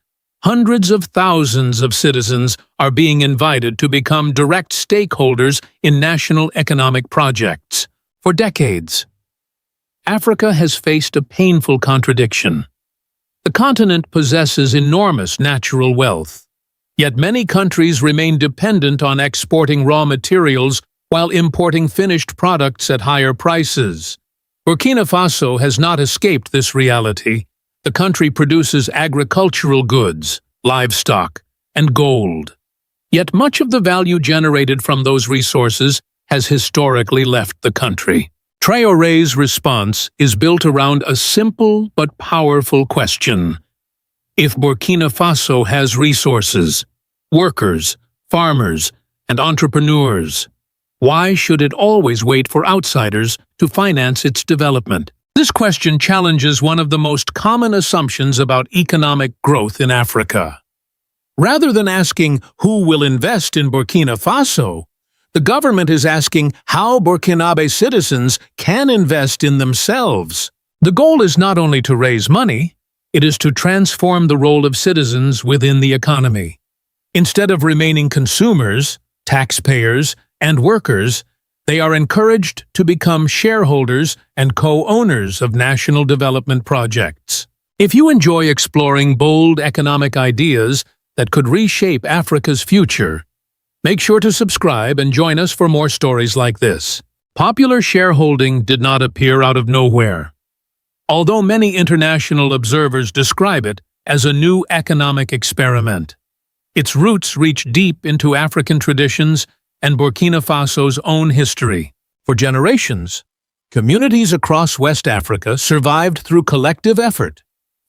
hundreds of thousands of citizens are being invited to become direct stakeholders in national economic projects. For decades, Africa has faced a painful contradiction. The continent possesses enormous natural wealth, yet many countries remain dependent on exporting raw materials while importing finished products at higher prices. Burkina Faso has not escaped this reality. The country produces agricultural goods, livestock, and gold. Yet much of the value generated from those resources has historically left the country. Traore's response is built around a simple but powerful question. If Burkina Faso has resources, workers, farmers, and entrepreneurs. Why should it always wait for outsiders to finance its development? This question challenges one of the most common assumptions about economic growth in Africa. Rather than asking who will invest in Burkina Faso, the government is asking how Burkinabe citizens can invest in themselves. The goal is not only to raise money, it is to transform the role of citizens within the economy. Instead of remaining consumers, taxpayers, and workers, they are encouraged to become shareholders and co-owners of national development projects. If you enjoy exploring bold economic ideas that could reshape Africa's future, make sure to subscribe and join us for more stories like this. Popular shareholding did not appear out of nowhere. Although many international observers describe it as a new economic experiment, its roots reach deep into African traditions and Burkina Faso's own history. For generations, communities across West Africa survived through collective effort.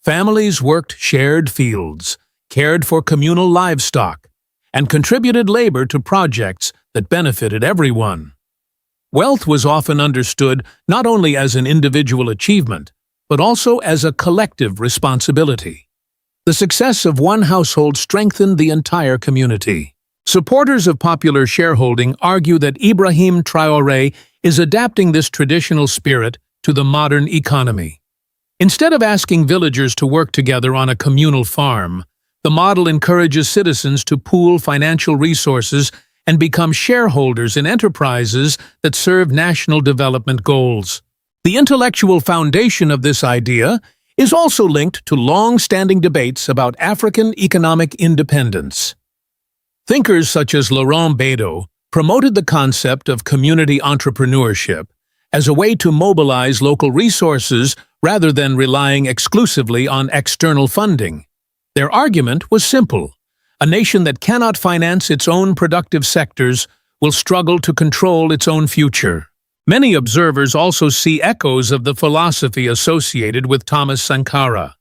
Families worked shared fields, cared for communal livestock, and contributed labor to projects that benefited everyone. Wealth was often understood not only as an individual achievement, but also as a collective responsibility. The success of one household strengthened the entire community. Supporters of popular shareholding argue that Ibrahim Traore is adapting this traditional spirit to the modern economy. Instead of asking villagers to work together on a communal farm, the model encourages citizens to pool financial resources and become shareholders in enterprises that serve national development goals. The intellectual foundation of this idea is also linked to long-standing debates about African economic independence. Thinkers such as Laurent Gbagbo promoted the concept of community entrepreneurship as a way to mobilize local resources rather than relying exclusively on external funding. Their argument was simple: a nation that cannot finance its own productive sectors will struggle to control its own future. Many observers also see echoes of the philosophy associated with Thomas Sankara.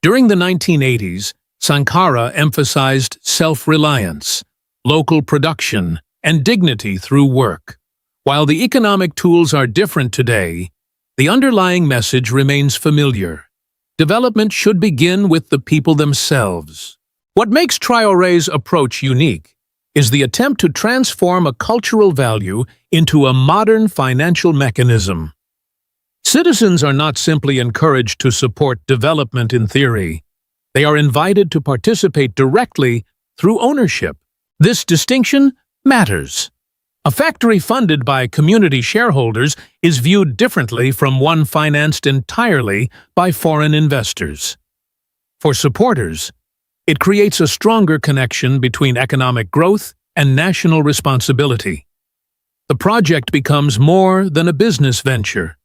During the 1980s, Sankara emphasized self-reliance, local production, and dignity through work. While the economic tools are different today, the underlying message remains familiar. Development should begin with the people themselves. What makes Traore's approach unique is the attempt to transform a cultural value into a modern financial mechanism. Citizens are not simply encouraged to support development in theory. They are invited to participate directly through ownership. This distinction matters. A factory funded by community shareholders is viewed differently from one financed entirely by foreign investors. For supporters, it creates a stronger connection between economic growth and national responsibility. The project becomes more than a business venture.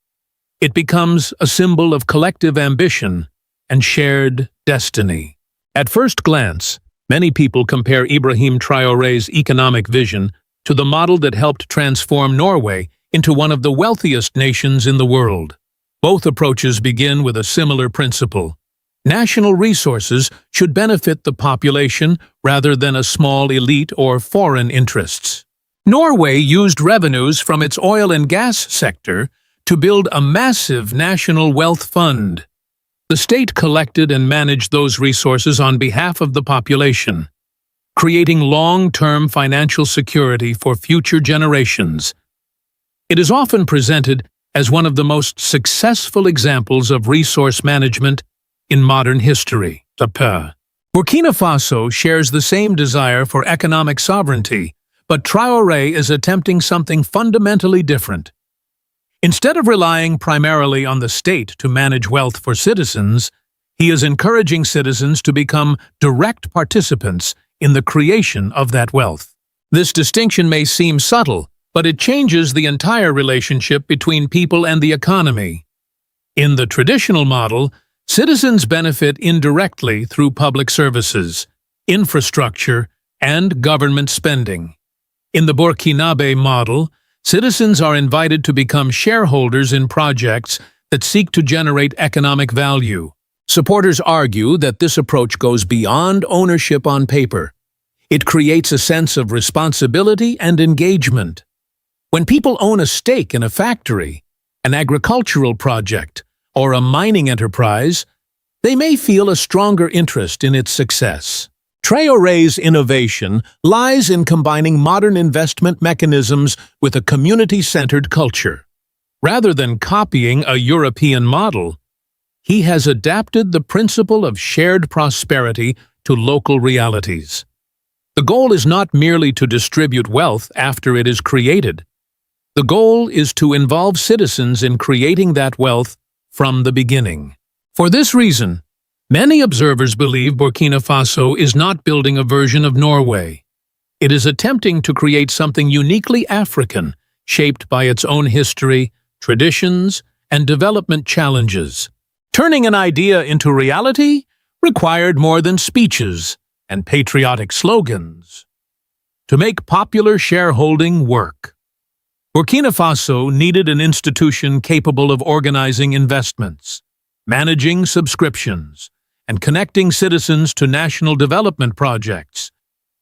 It becomes a symbol of collective ambition and shared destiny. At first glance, many people compare Ibrahim Traore's economic vision to the model that helped transform Norway into one of the wealthiest nations in the world. Both approaches begin with a similar principle. National resources should benefit the population rather than a small elite or foreign interests. Norway used revenues from its oil and gas sector to build a massive national wealth fund. The state collected and managed those resources on behalf of the population, creating long-term financial security for future generations. It is often presented as one of the most successful examples of resource management in modern history. Burkina Faso shares the same desire for economic sovereignty, but Traore is attempting something fundamentally different. Instead of relying primarily on the state to manage wealth for citizens, he is encouraging citizens to become direct participants in the creation of that wealth. This distinction may seem subtle, but it changes the entire relationship between people and the economy. In the traditional model, citizens benefit indirectly through public services, infrastructure, and government spending. In the Burkinabe model, citizens are invited to become shareholders in projects that seek to generate economic value. Supporters argue that this approach goes beyond ownership on paper. It creates a sense of responsibility and engagement. When people own a stake in a factory, an agricultural project, or a mining enterprise, they may feel a stronger interest in its success. Traore's innovation lies in combining modern investment mechanisms with a community-centered culture. Rather than copying a European model, he has adapted the principle of shared prosperity to local realities. The goal is not merely to distribute wealth after it is created. The goal is to involve citizens in creating that wealth from the beginning. For this reason, many observers believe Burkina Faso is not building a version of Norway. It is attempting to create something uniquely African, shaped by its own history, traditions, and development challenges. Turning an idea into reality required more than speeches and patriotic slogans. To make popular shareholding work, Burkina Faso needed an institution capable of organizing investments, managing subscriptions, and connecting citizens to national development projects.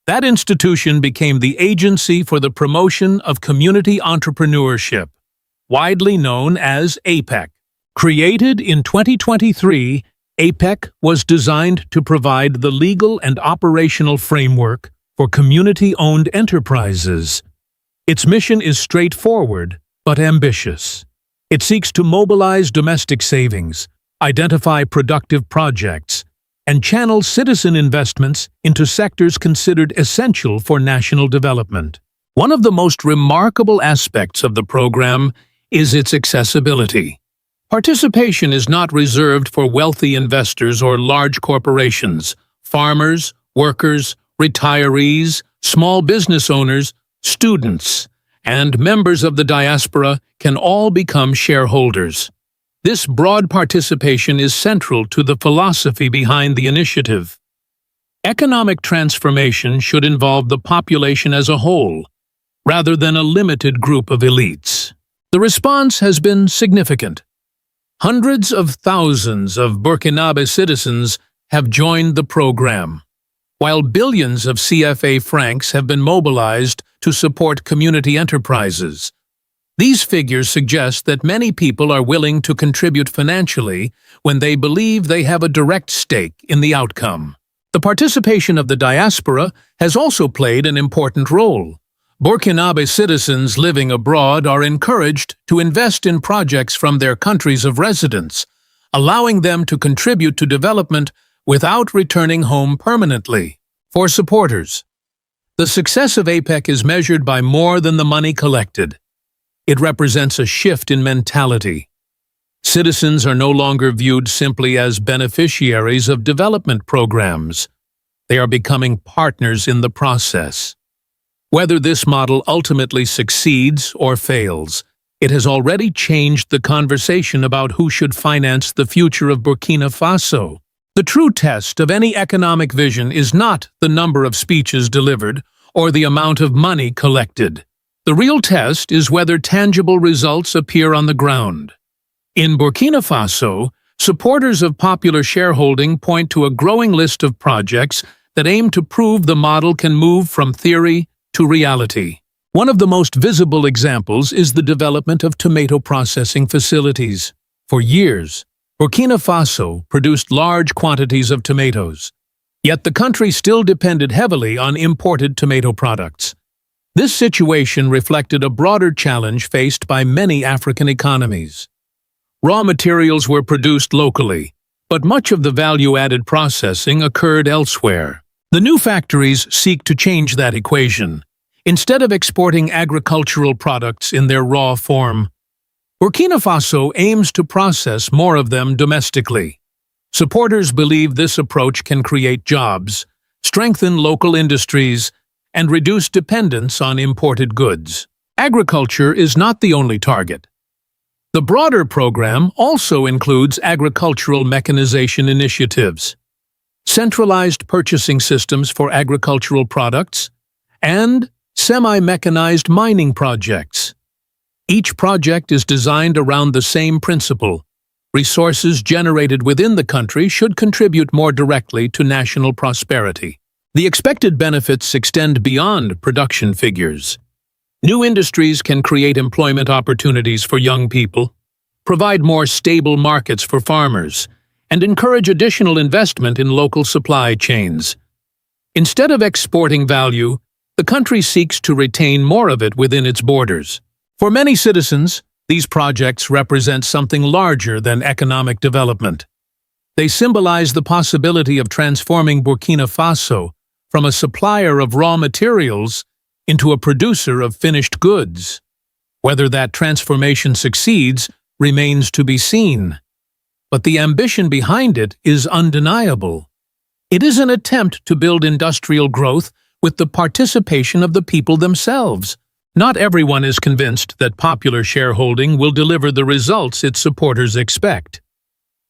That institution became the Agency for the Promotion of Community Entrepreneurship, widely known as APEC. Created in 2023, APEC was designed to provide the legal and operational framework for community-owned enterprises. Its mission is straightforward but ambitious. It seeks to mobilize domestic savings, identify productive projects, and channel citizen investments into sectors considered essential for national development. One of the most remarkable aspects of the program is its accessibility. Participation is not reserved for wealthy investors or large corporations. Farmers, workers, retirees, small business owners, students, and members of the diaspora can all become shareholders. This broad participation is central to the philosophy behind the initiative. Economic transformation should involve the population as a whole, rather than a limited group of elites. The response has been significant. Hundreds of thousands of Burkinabe citizens have joined the program, while billions of CFA francs have been mobilized to support community enterprises. These figures suggest that many people are willing to contribute financially when they believe they have a direct stake in the outcome. The participation of the diaspora has also played an important role. Burkinabe citizens living abroad are encouraged to invest in projects from their countries of residence, allowing them to contribute to development without returning home permanently. For supporters, the success of APEC is measured by more than the money collected. It represents a shift in mentality. Citizens are no longer viewed simply as beneficiaries of development programs. They are becoming partners in the process. Whether this model ultimately succeeds or fails, it has already changed the conversation about who should finance the future of Burkina Faso. The true test of any economic vision is not the number of speeches delivered or the amount of money collected. The real test is whether tangible results appear on the ground. In Burkina Faso, supporters of popular shareholding point to a growing list of projects that aim to prove the model can move from theory to reality. One of the most visible examples is the development of tomato processing facilities. For years, Burkina Faso produced large quantities of tomatoes, yet the country still depended heavily on imported tomato products. This situation reflected a broader challenge faced by many African economies. Raw materials were produced locally, but much of the value-added processing occurred elsewhere. The new factories seek to change that equation. Instead of exporting agricultural products in their raw form, Burkina Faso aims to process more of them domestically. Supporters believe this approach can create jobs, strengthen local industries, and reduce dependence on imported goods. Agriculture is not the only target. The broader program also includes agricultural mechanization initiatives, centralized purchasing systems for agricultural products, and semi-mechanized mining projects. Each project is designed around the same principle. Resources generated within the country should contribute more directly to national prosperity. The expected benefits extend beyond production figures. New industries can create employment opportunities for young people, provide more stable markets for farmers, and encourage additional investment in local supply chains. Instead of exporting value, the country seeks to retain more of it within its borders. For many citizens, these projects represent something larger than economic development. They symbolize the possibility of transforming Burkina Faso from a supplier of raw materials into a producer of finished goods. Whether that transformation succeeds remains to be seen. But the ambition behind it is undeniable. It is an attempt to build industrial growth with the participation of the people themselves. Not everyone is convinced that popular shareholding will deliver the results its supporters expect.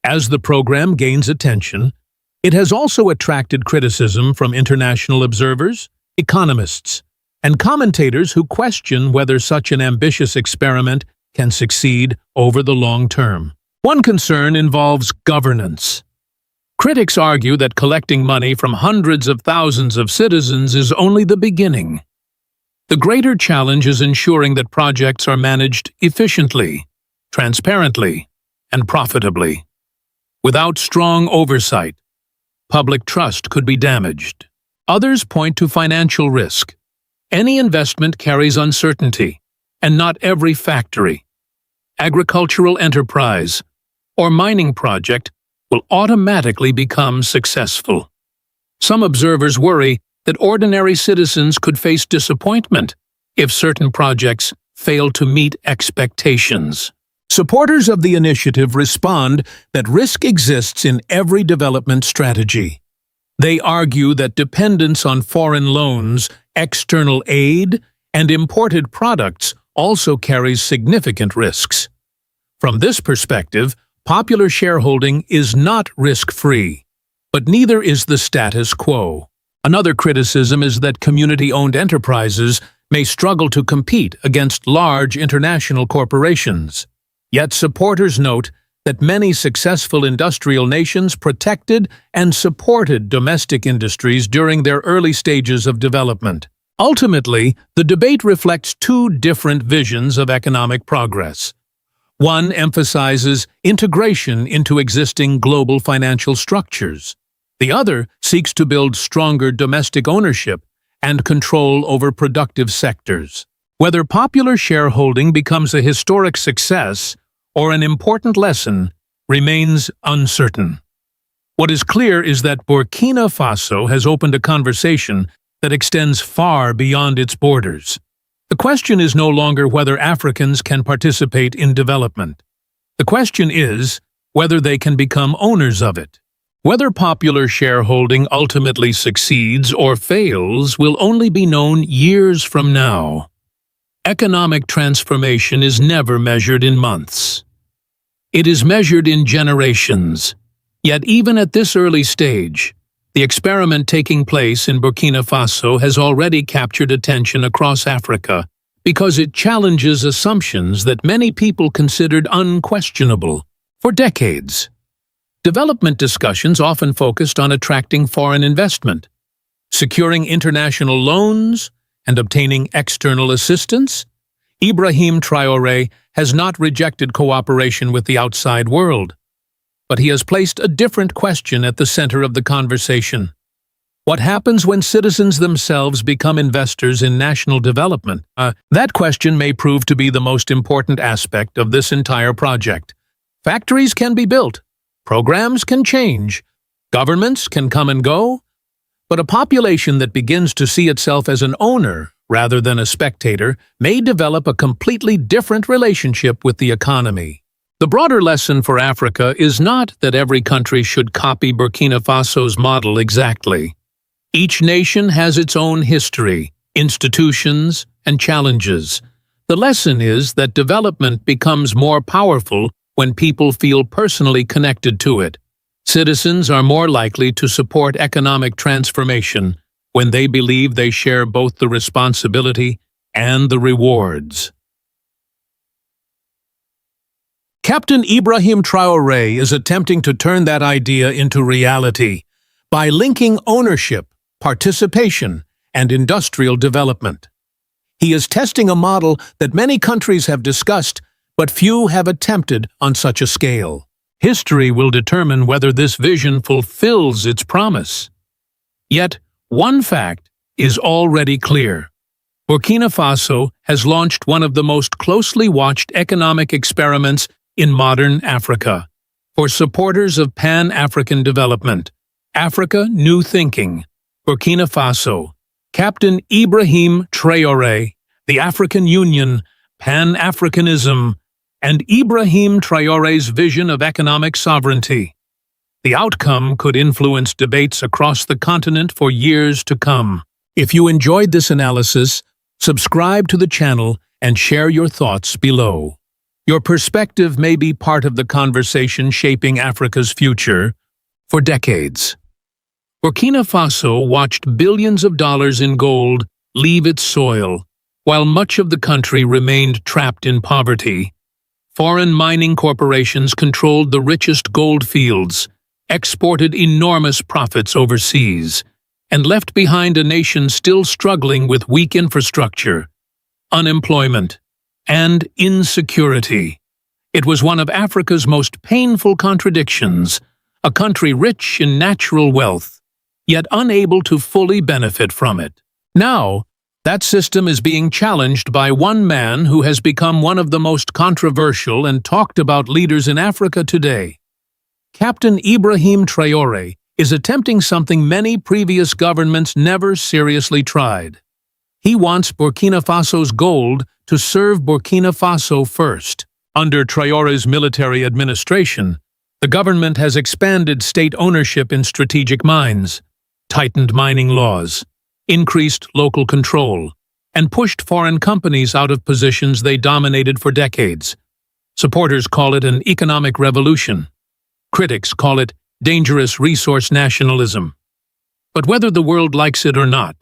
As the program gains attention, it has also attracted criticism from international observers, economists, and commentators who question whether such an ambitious experiment can succeed over the long term. One concern involves governance. Critics argue that collecting money from hundreds of thousands of citizens is only the beginning. The greater challenge is ensuring that projects are managed efficiently, transparently, and profitably. Without strong oversight, public trust could be damaged. Others point to financial risk. Any investment carries uncertainty, and not every factory, agricultural enterprise, or mining project will automatically become successful. Some observers worry that ordinary citizens could face disappointment if certain projects fail to meet expectations. Supporters of the initiative respond that risk exists in every development strategy. They argue that dependence on foreign loans, external aid, and imported products also carries significant risks. From this perspective, popular shareholding is not risk-free, but neither is the status quo. Another criticism is that community-owned enterprises may struggle to compete against large international corporations. Yet supporters note that many successful industrial nations protected and supported domestic industries during their early stages of development. Ultimately, the debate reflects two different visions of economic progress. One emphasizes integration into existing global financial structures. The other seeks to build stronger domestic ownership and control over productive sectors. Whether popular shareholding becomes a historic success or an important lesson remains uncertain. What is clear is that Burkina Faso has opened a conversation that extends far beyond its borders. The question is no longer whether Africans can participate in development. The question is whether they can become owners of it. Whether popular shareholding ultimately succeeds or fails will only be known years from now. Economic transformation is never measured in months. It is measured in generations. Yet even at this early stage, the experiment taking place in Burkina Faso has already captured attention across Africa because it challenges assumptions that many people considered unquestionable. For decades, development discussions often focused on attracting foreign investment, securing international loans, and obtaining external assistance. Ibrahim Traore has not rejected cooperation with the outside world, but he has placed a different question at the center of the conversation. What happens when citizens themselves become investors in national development? That question may prove to be the most important aspect of this entire project. Factories can be built, programs can change, governments can come and go, but a population that begins to see itself as an owner rather than a spectator may develop a completely different relationship with the economy. The broader lesson for Africa is not that every country should copy Burkina Faso's model exactly. Each nation has its own history, institutions, and challenges. The lesson is that development becomes more powerful when people feel personally connected to it. Citizens are more likely to support economic transformation when they believe they share both the responsibility and the rewards. Captain Ibrahim Traore is attempting to turn that idea into reality by linking ownership participation, and industrial development. He is testing a model that many countries have discussed, but few have attempted on such a scale. History will determine whether this vision fulfills its promise. Yet, one fact is already clear. Burkina Faso has launched one of the most closely watched economic experiments in modern Africa. For supporters of Pan-African development, Africa New Thinking, Burkina Faso, Captain Ibrahim Traore, the African Union, Pan-Africanism, and Ibrahim Traore's vision of economic sovereignty. The outcome could influence debates across the continent for years to come. If you enjoyed this analysis, subscribe to the channel and share your thoughts below. Your perspective may be part of the conversation shaping Africa's future for decades. Burkina Faso watched billions of dollars in gold leave its soil, while much of the country remained trapped in poverty. Foreign mining corporations controlled the richest gold fields, exported enormous profits overseas, and left behind a nation still struggling with weak infrastructure, unemployment, and insecurity. It was one of Africa's most painful contradictions, a country rich in natural wealth, yet unable to fully benefit from it. Now, that system is being challenged by one man who has become one of the most controversial and talked about leaders in Africa today. Captain Ibrahim Traore is attempting something many previous governments never seriously tried. He wants Burkina Faso's gold to serve Burkina Faso first. Under Traore's military administration, the government has expanded state ownership in strategic mines, tightened mining laws, increased local control, and pushed foreign companies out of positions they dominated for decades. Supporters call it an economic revolution. Critics call it dangerous resource nationalism. But whether the world likes it or not,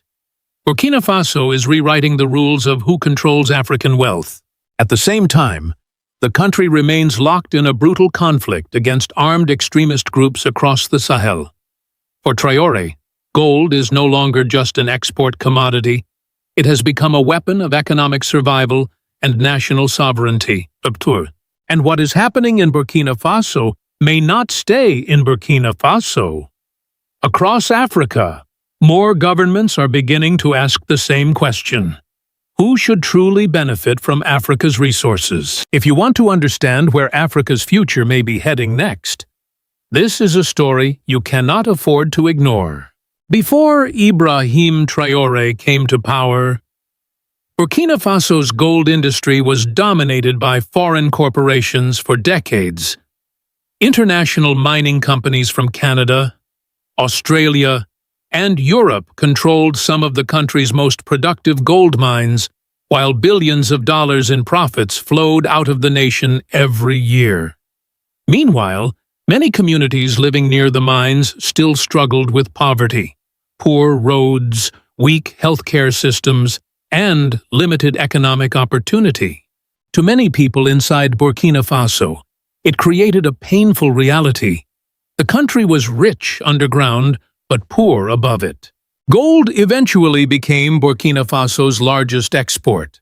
Burkina Faso is rewriting the rules of who controls African wealth. At the same time, the country remains locked in a brutal conflict against armed extremist groups across the Sahel. For Traore, gold is no longer just an export commodity. It has become a weapon of economic survival and national sovereignty. And what is happening in Burkina Faso may not stay in Burkina Faso. Across Africa, more governments are beginning to ask the same question. Who should truly benefit from Africa's resources? If you want to understand where Africa's future may be heading next, this is a story you cannot afford to ignore. Before Ibrahim Traore came to power, Burkina Faso's gold industry was dominated by foreign corporations for decades. International mining companies from Canada, Australia, and Europe controlled some of the country's most productive gold mines, while billions of dollars in profits flowed out of the nation every year. Meanwhile, many communities living near the mines still struggled with poverty, poor roads, weak healthcare systems, and limited economic opportunity. To many people inside Burkina Faso, it created a painful reality. The country was rich underground, but poor above it. Gold eventually became Burkina Faso's largest export.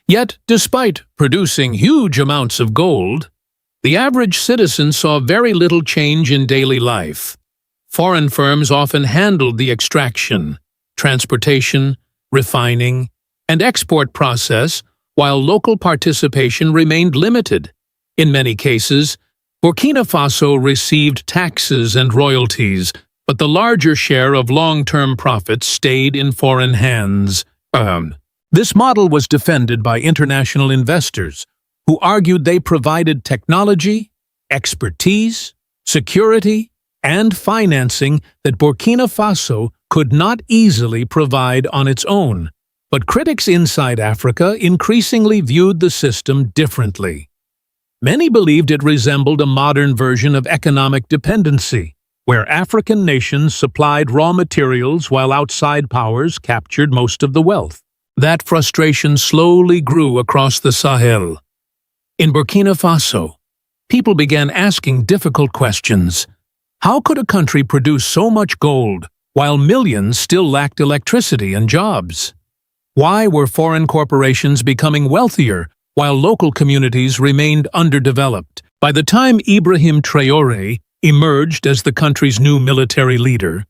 Yet, despite producing huge amounts of gold, the average citizen saw very little change in daily life. Foreign firms often handled the extraction, transportation, refining, and export process, while local participation remained limited. In many cases, Burkina Faso received taxes and royalties, but the larger share of long-term profits stayed in foreign hands. This model was defended by international investors, who argued they provided technology, expertise, security, and financing that Burkina Faso could not easily provide on its own. But critics inside Africa increasingly viewed the system differently. Many believed it resembled a modern version of economic dependency, where African nations supplied raw materials while outside powers captured most of the wealth. That frustration slowly grew across the Sahel. In Burkina Faso, people began asking difficult questions. How could a country produce so much gold while millions still lacked electricity and jobs? Why were foreign corporations becoming wealthier while local communities remained underdeveloped? By the time Ibrahim Traore emerged as the country's new military leader,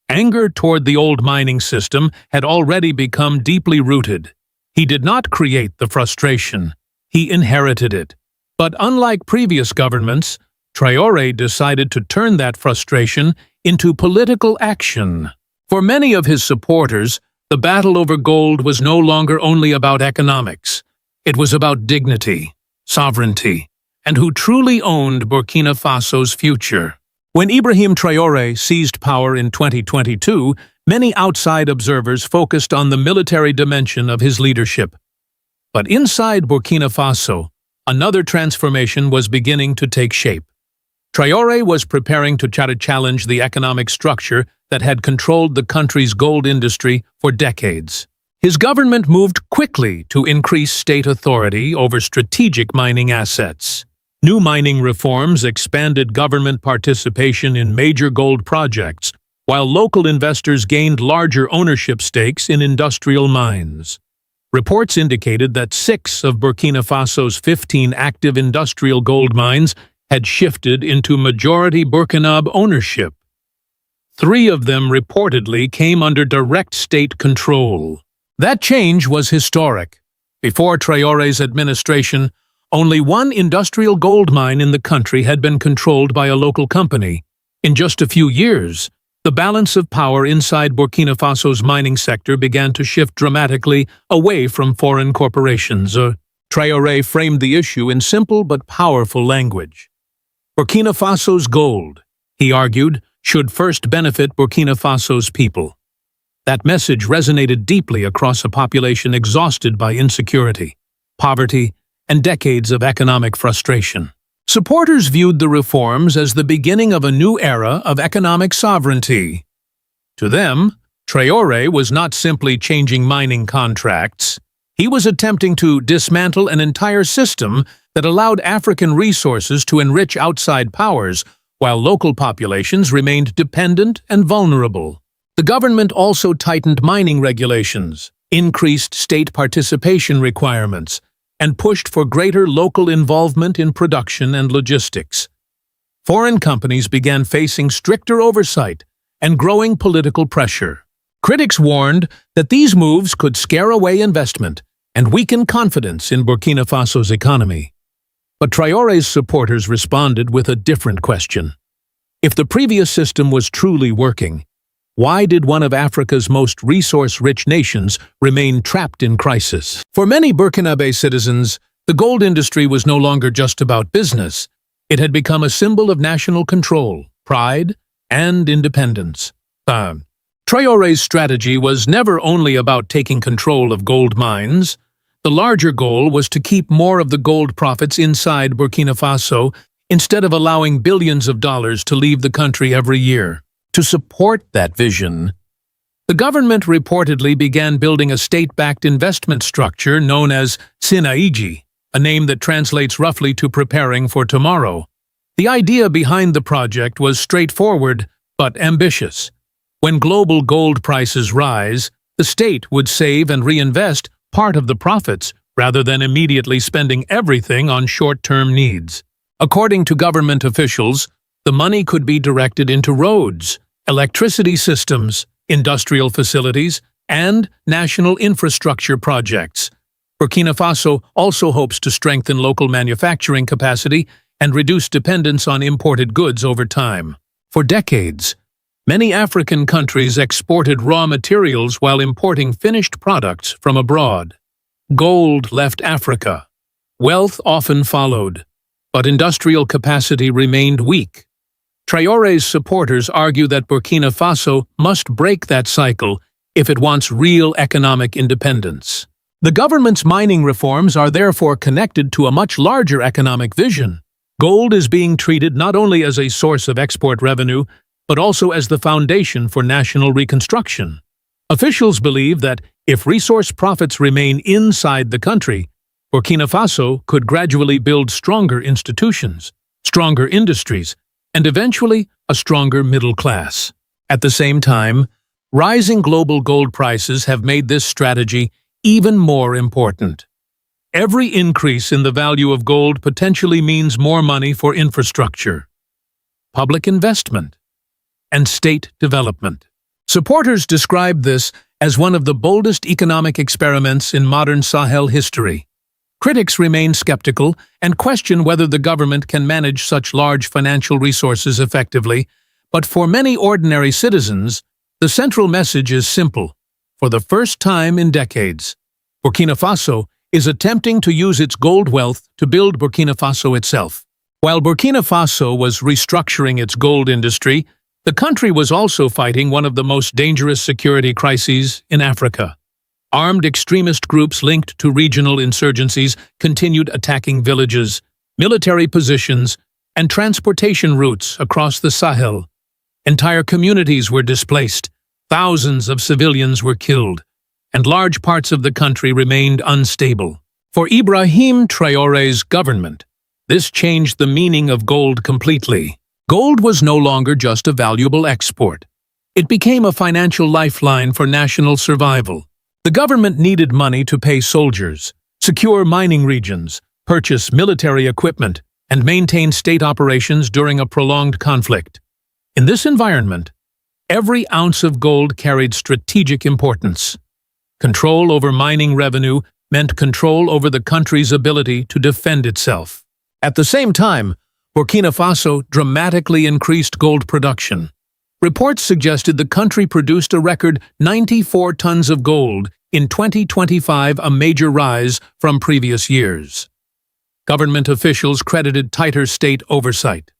anger toward the old mining system had already become deeply rooted. He did not create the frustration, he inherited it. But unlike previous governments, Traore decided to turn that frustration into political action. For many of his supporters, the battle over gold was no longer only about economics. It was about dignity, sovereignty, and who truly owned Burkina Faso's future. When Ibrahim Traore seized power in 2022, many outside observers focused on the military dimension of his leadership. But inside Burkina Faso, another transformation was beginning to take shape. Traore was preparing to challenge the economic structure that had controlled the country's gold industry for decades. His government moved quickly to increase state authority over strategic mining assets. New mining reforms expanded government participation in major gold projects, while local investors gained larger ownership stakes in industrial mines. Reports indicated that 6 of Burkina Faso's 15 active industrial gold mines had shifted into majority Burkinab ownership. 3 of them reportedly came under direct state control. That change was historic. Before Traore's administration, only 1 industrial gold mine in the country had been controlled by a local company. In just a few years, the balance of power inside Burkina Faso's mining sector began to shift dramatically away from foreign corporations. Traore framed the issue in simple but powerful language. Burkina Faso's gold, he argued, should first benefit Burkina Faso's people. That message resonated deeply across a population exhausted by insecurity, poverty, and decades of economic frustration. Supporters viewed the reforms as the beginning of a new era of economic sovereignty. To them, Traore was not simply changing mining contracts. He was attempting to dismantle an entire system that allowed African resources to enrich outside powers, while local populations remained dependent and vulnerable. The government also tightened mining regulations, increased state participation requirements, and pushed for greater local involvement in production and logistics. Foreign companies began facing stricter oversight and growing political pressure. Critics warned that these moves could scare away investment and weaken confidence in Burkina Faso's economy. But Traore's supporters responded with a different question. If the previous system was truly working, why did one of Africa's most resource-rich nations remain trapped in crisis? For many Burkinabe citizens, the gold industry was no longer just about business. It had become a symbol of national control, pride, and independence. Traore's strategy was never only about taking control of gold mines. The larger goal was to keep more of the gold profits inside Burkina Faso instead of allowing billions of dollars to leave the country every year. To support that vision, the government reportedly began building a state-backed investment structure known as Sinaiji, a name that translates roughly to preparing for tomorrow. The idea behind the project was straightforward but ambitious. When global gold prices rise, the state would save and reinvest part of the profits rather than immediately spending everything on short-term needs. According to government officials, the money could be directed into roads, electricity systems, industrial facilities, and national infrastructure projects. Burkina Faso also hopes to strengthen local manufacturing capacity and reduce dependence on imported goods over time. For decades, many African countries exported raw materials while importing finished products from abroad. Gold left Africa. Wealth often followed, but industrial capacity remained weak. Traore's supporters argue that Burkina Faso must break that cycle if it wants real economic independence. The government's mining reforms are therefore connected to a much larger economic vision. Gold is being treated not only as a source of export revenue, but also as the foundation for national reconstruction. Officials believe that if resource profits remain inside the country, Burkina Faso could gradually build stronger institutions, stronger industries, and eventually a stronger middle class. At the same time, rising global gold prices have made this strategy even more important. Every increase in the value of gold potentially means more money for infrastructure, public investment, and state development. Supporters describe this as one of the boldest economic experiments in modern Sahel history. Critics remain skeptical and question whether the government can manage such large financial resources effectively, but for many ordinary citizens, the central message is simple. For the first time in decades, Burkina Faso is attempting to use its gold wealth to build Burkina Faso itself. While Burkina Faso was restructuring its gold industry, the country was also fighting one of the most dangerous security crises in Africa. Armed extremist groups linked to regional insurgencies continued attacking villages, military positions, and transportation routes across the Sahel. Entire communities were displaced, thousands of civilians were killed, and large parts of the country remained unstable. For Ibrahim Traore's government, this changed the meaning of gold completely. Gold was no longer just a valuable export. It became a financial lifeline for national survival. The government needed money to pay soldiers, secure mining regions, purchase military equipment, and maintain state operations during a prolonged conflict. In this environment, every ounce of gold carried strategic importance. Control over mining revenue meant control over the country's ability to defend itself. At the same time, Burkina Faso dramatically increased gold production. Reports suggested the country produced a record 94 tons of gold in 2025, a major rise from previous years. Government officials credited tighter state oversight,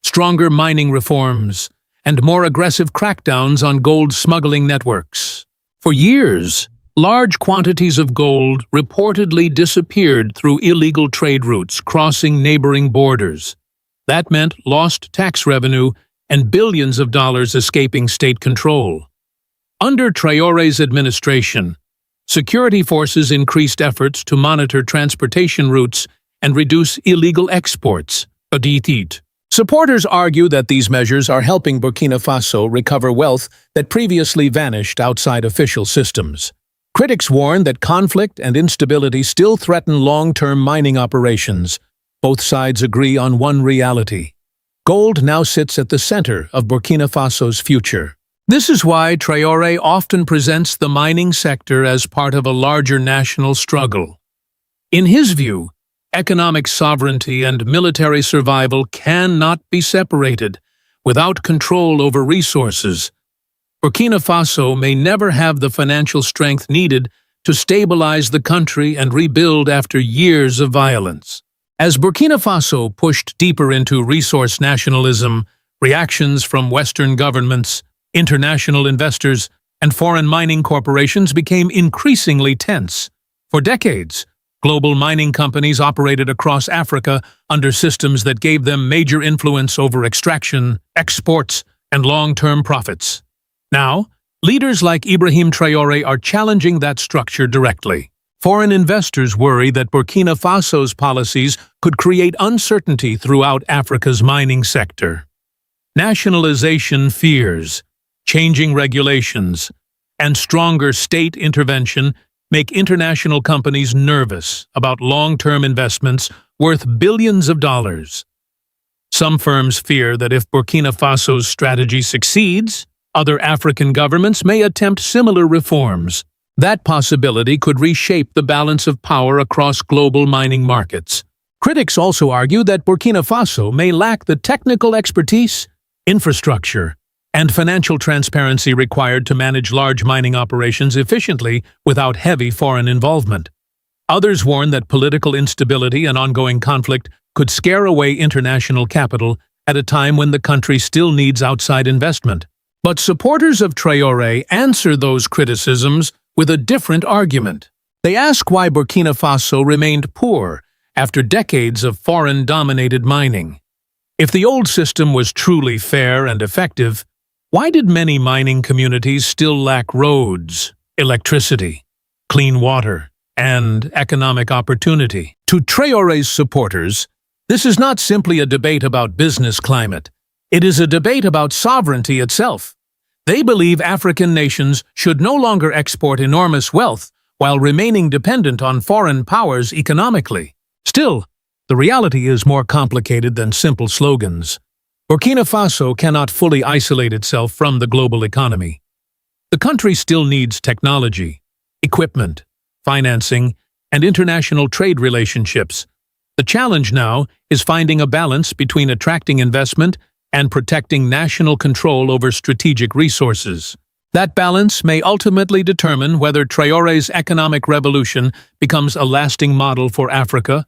stronger mining reforms, and more aggressive crackdowns on gold smuggling networks. For years, large quantities of gold reportedly disappeared through illegal trade routes crossing neighboring borders. That meant lost tax revenue and billions of dollars escaping state control. Under Traore's administration, security forces increased efforts to monitor transportation routes and reduce illegal exports. Supporters argue that these measures are helping Burkina Faso recover wealth that previously vanished outside official systems. Critics warn that conflict and instability still threaten long-term mining operations. Both sides agree on one reality. Gold now sits at the center of Burkina Faso's future. This is why Traore often presents the mining sector as part of a larger national struggle. In his view, economic sovereignty and military survival cannot be separated. Without control over resources, Burkina Faso may never have the financial strength needed to stabilize the country and rebuild after years of violence. As Burkina Faso pushed deeper into resource nationalism, reactions from Western governments, international investors, and foreign mining corporations became increasingly tense. For decades, global mining companies operated across Africa under systems that gave them major influence over extraction, exports, and long-term profits. Now, leaders like Ibrahim Traore are challenging that structure directly. Foreign investors worry that Burkina Faso's policies could create uncertainty throughout Africa's mining sector. Nationalization fears, changing regulations, and stronger state intervention make international companies nervous about long-term investments worth billions of dollars. Some firms fear that if Burkina Faso's strategy succeeds, other African governments may attempt similar reforms. That possibility could reshape the balance of power across global mining markets. Critics also argue that Burkina Faso may lack the technical expertise, infrastructure, and financial transparency required to manage large mining operations efficiently without heavy foreign involvement. Others warn that political instability and ongoing conflict could scare away international capital at a time when the country still needs outside investment. But supporters of Traore answer those criticisms with a different argument. They ask why Burkina Faso remained poor after decades of foreign-dominated mining. If the old system was truly fair and effective, why did many mining communities still lack roads, electricity, clean water, and economic opportunity? To Traore's supporters, this is not simply a debate about business climate. It is a debate about sovereignty itself. They believe African nations should no longer export enormous wealth while remaining dependent on foreign powers economically. Still, the reality is more complicated than simple slogans. Burkina Faso cannot fully isolate itself from the global economy. The country still needs technology, equipment, financing, and international trade relationships. The challenge now is finding a balance between attracting investment and protecting national control over strategic resources. That balance may ultimately determine whether Traore's economic revolution becomes a lasting model for Africa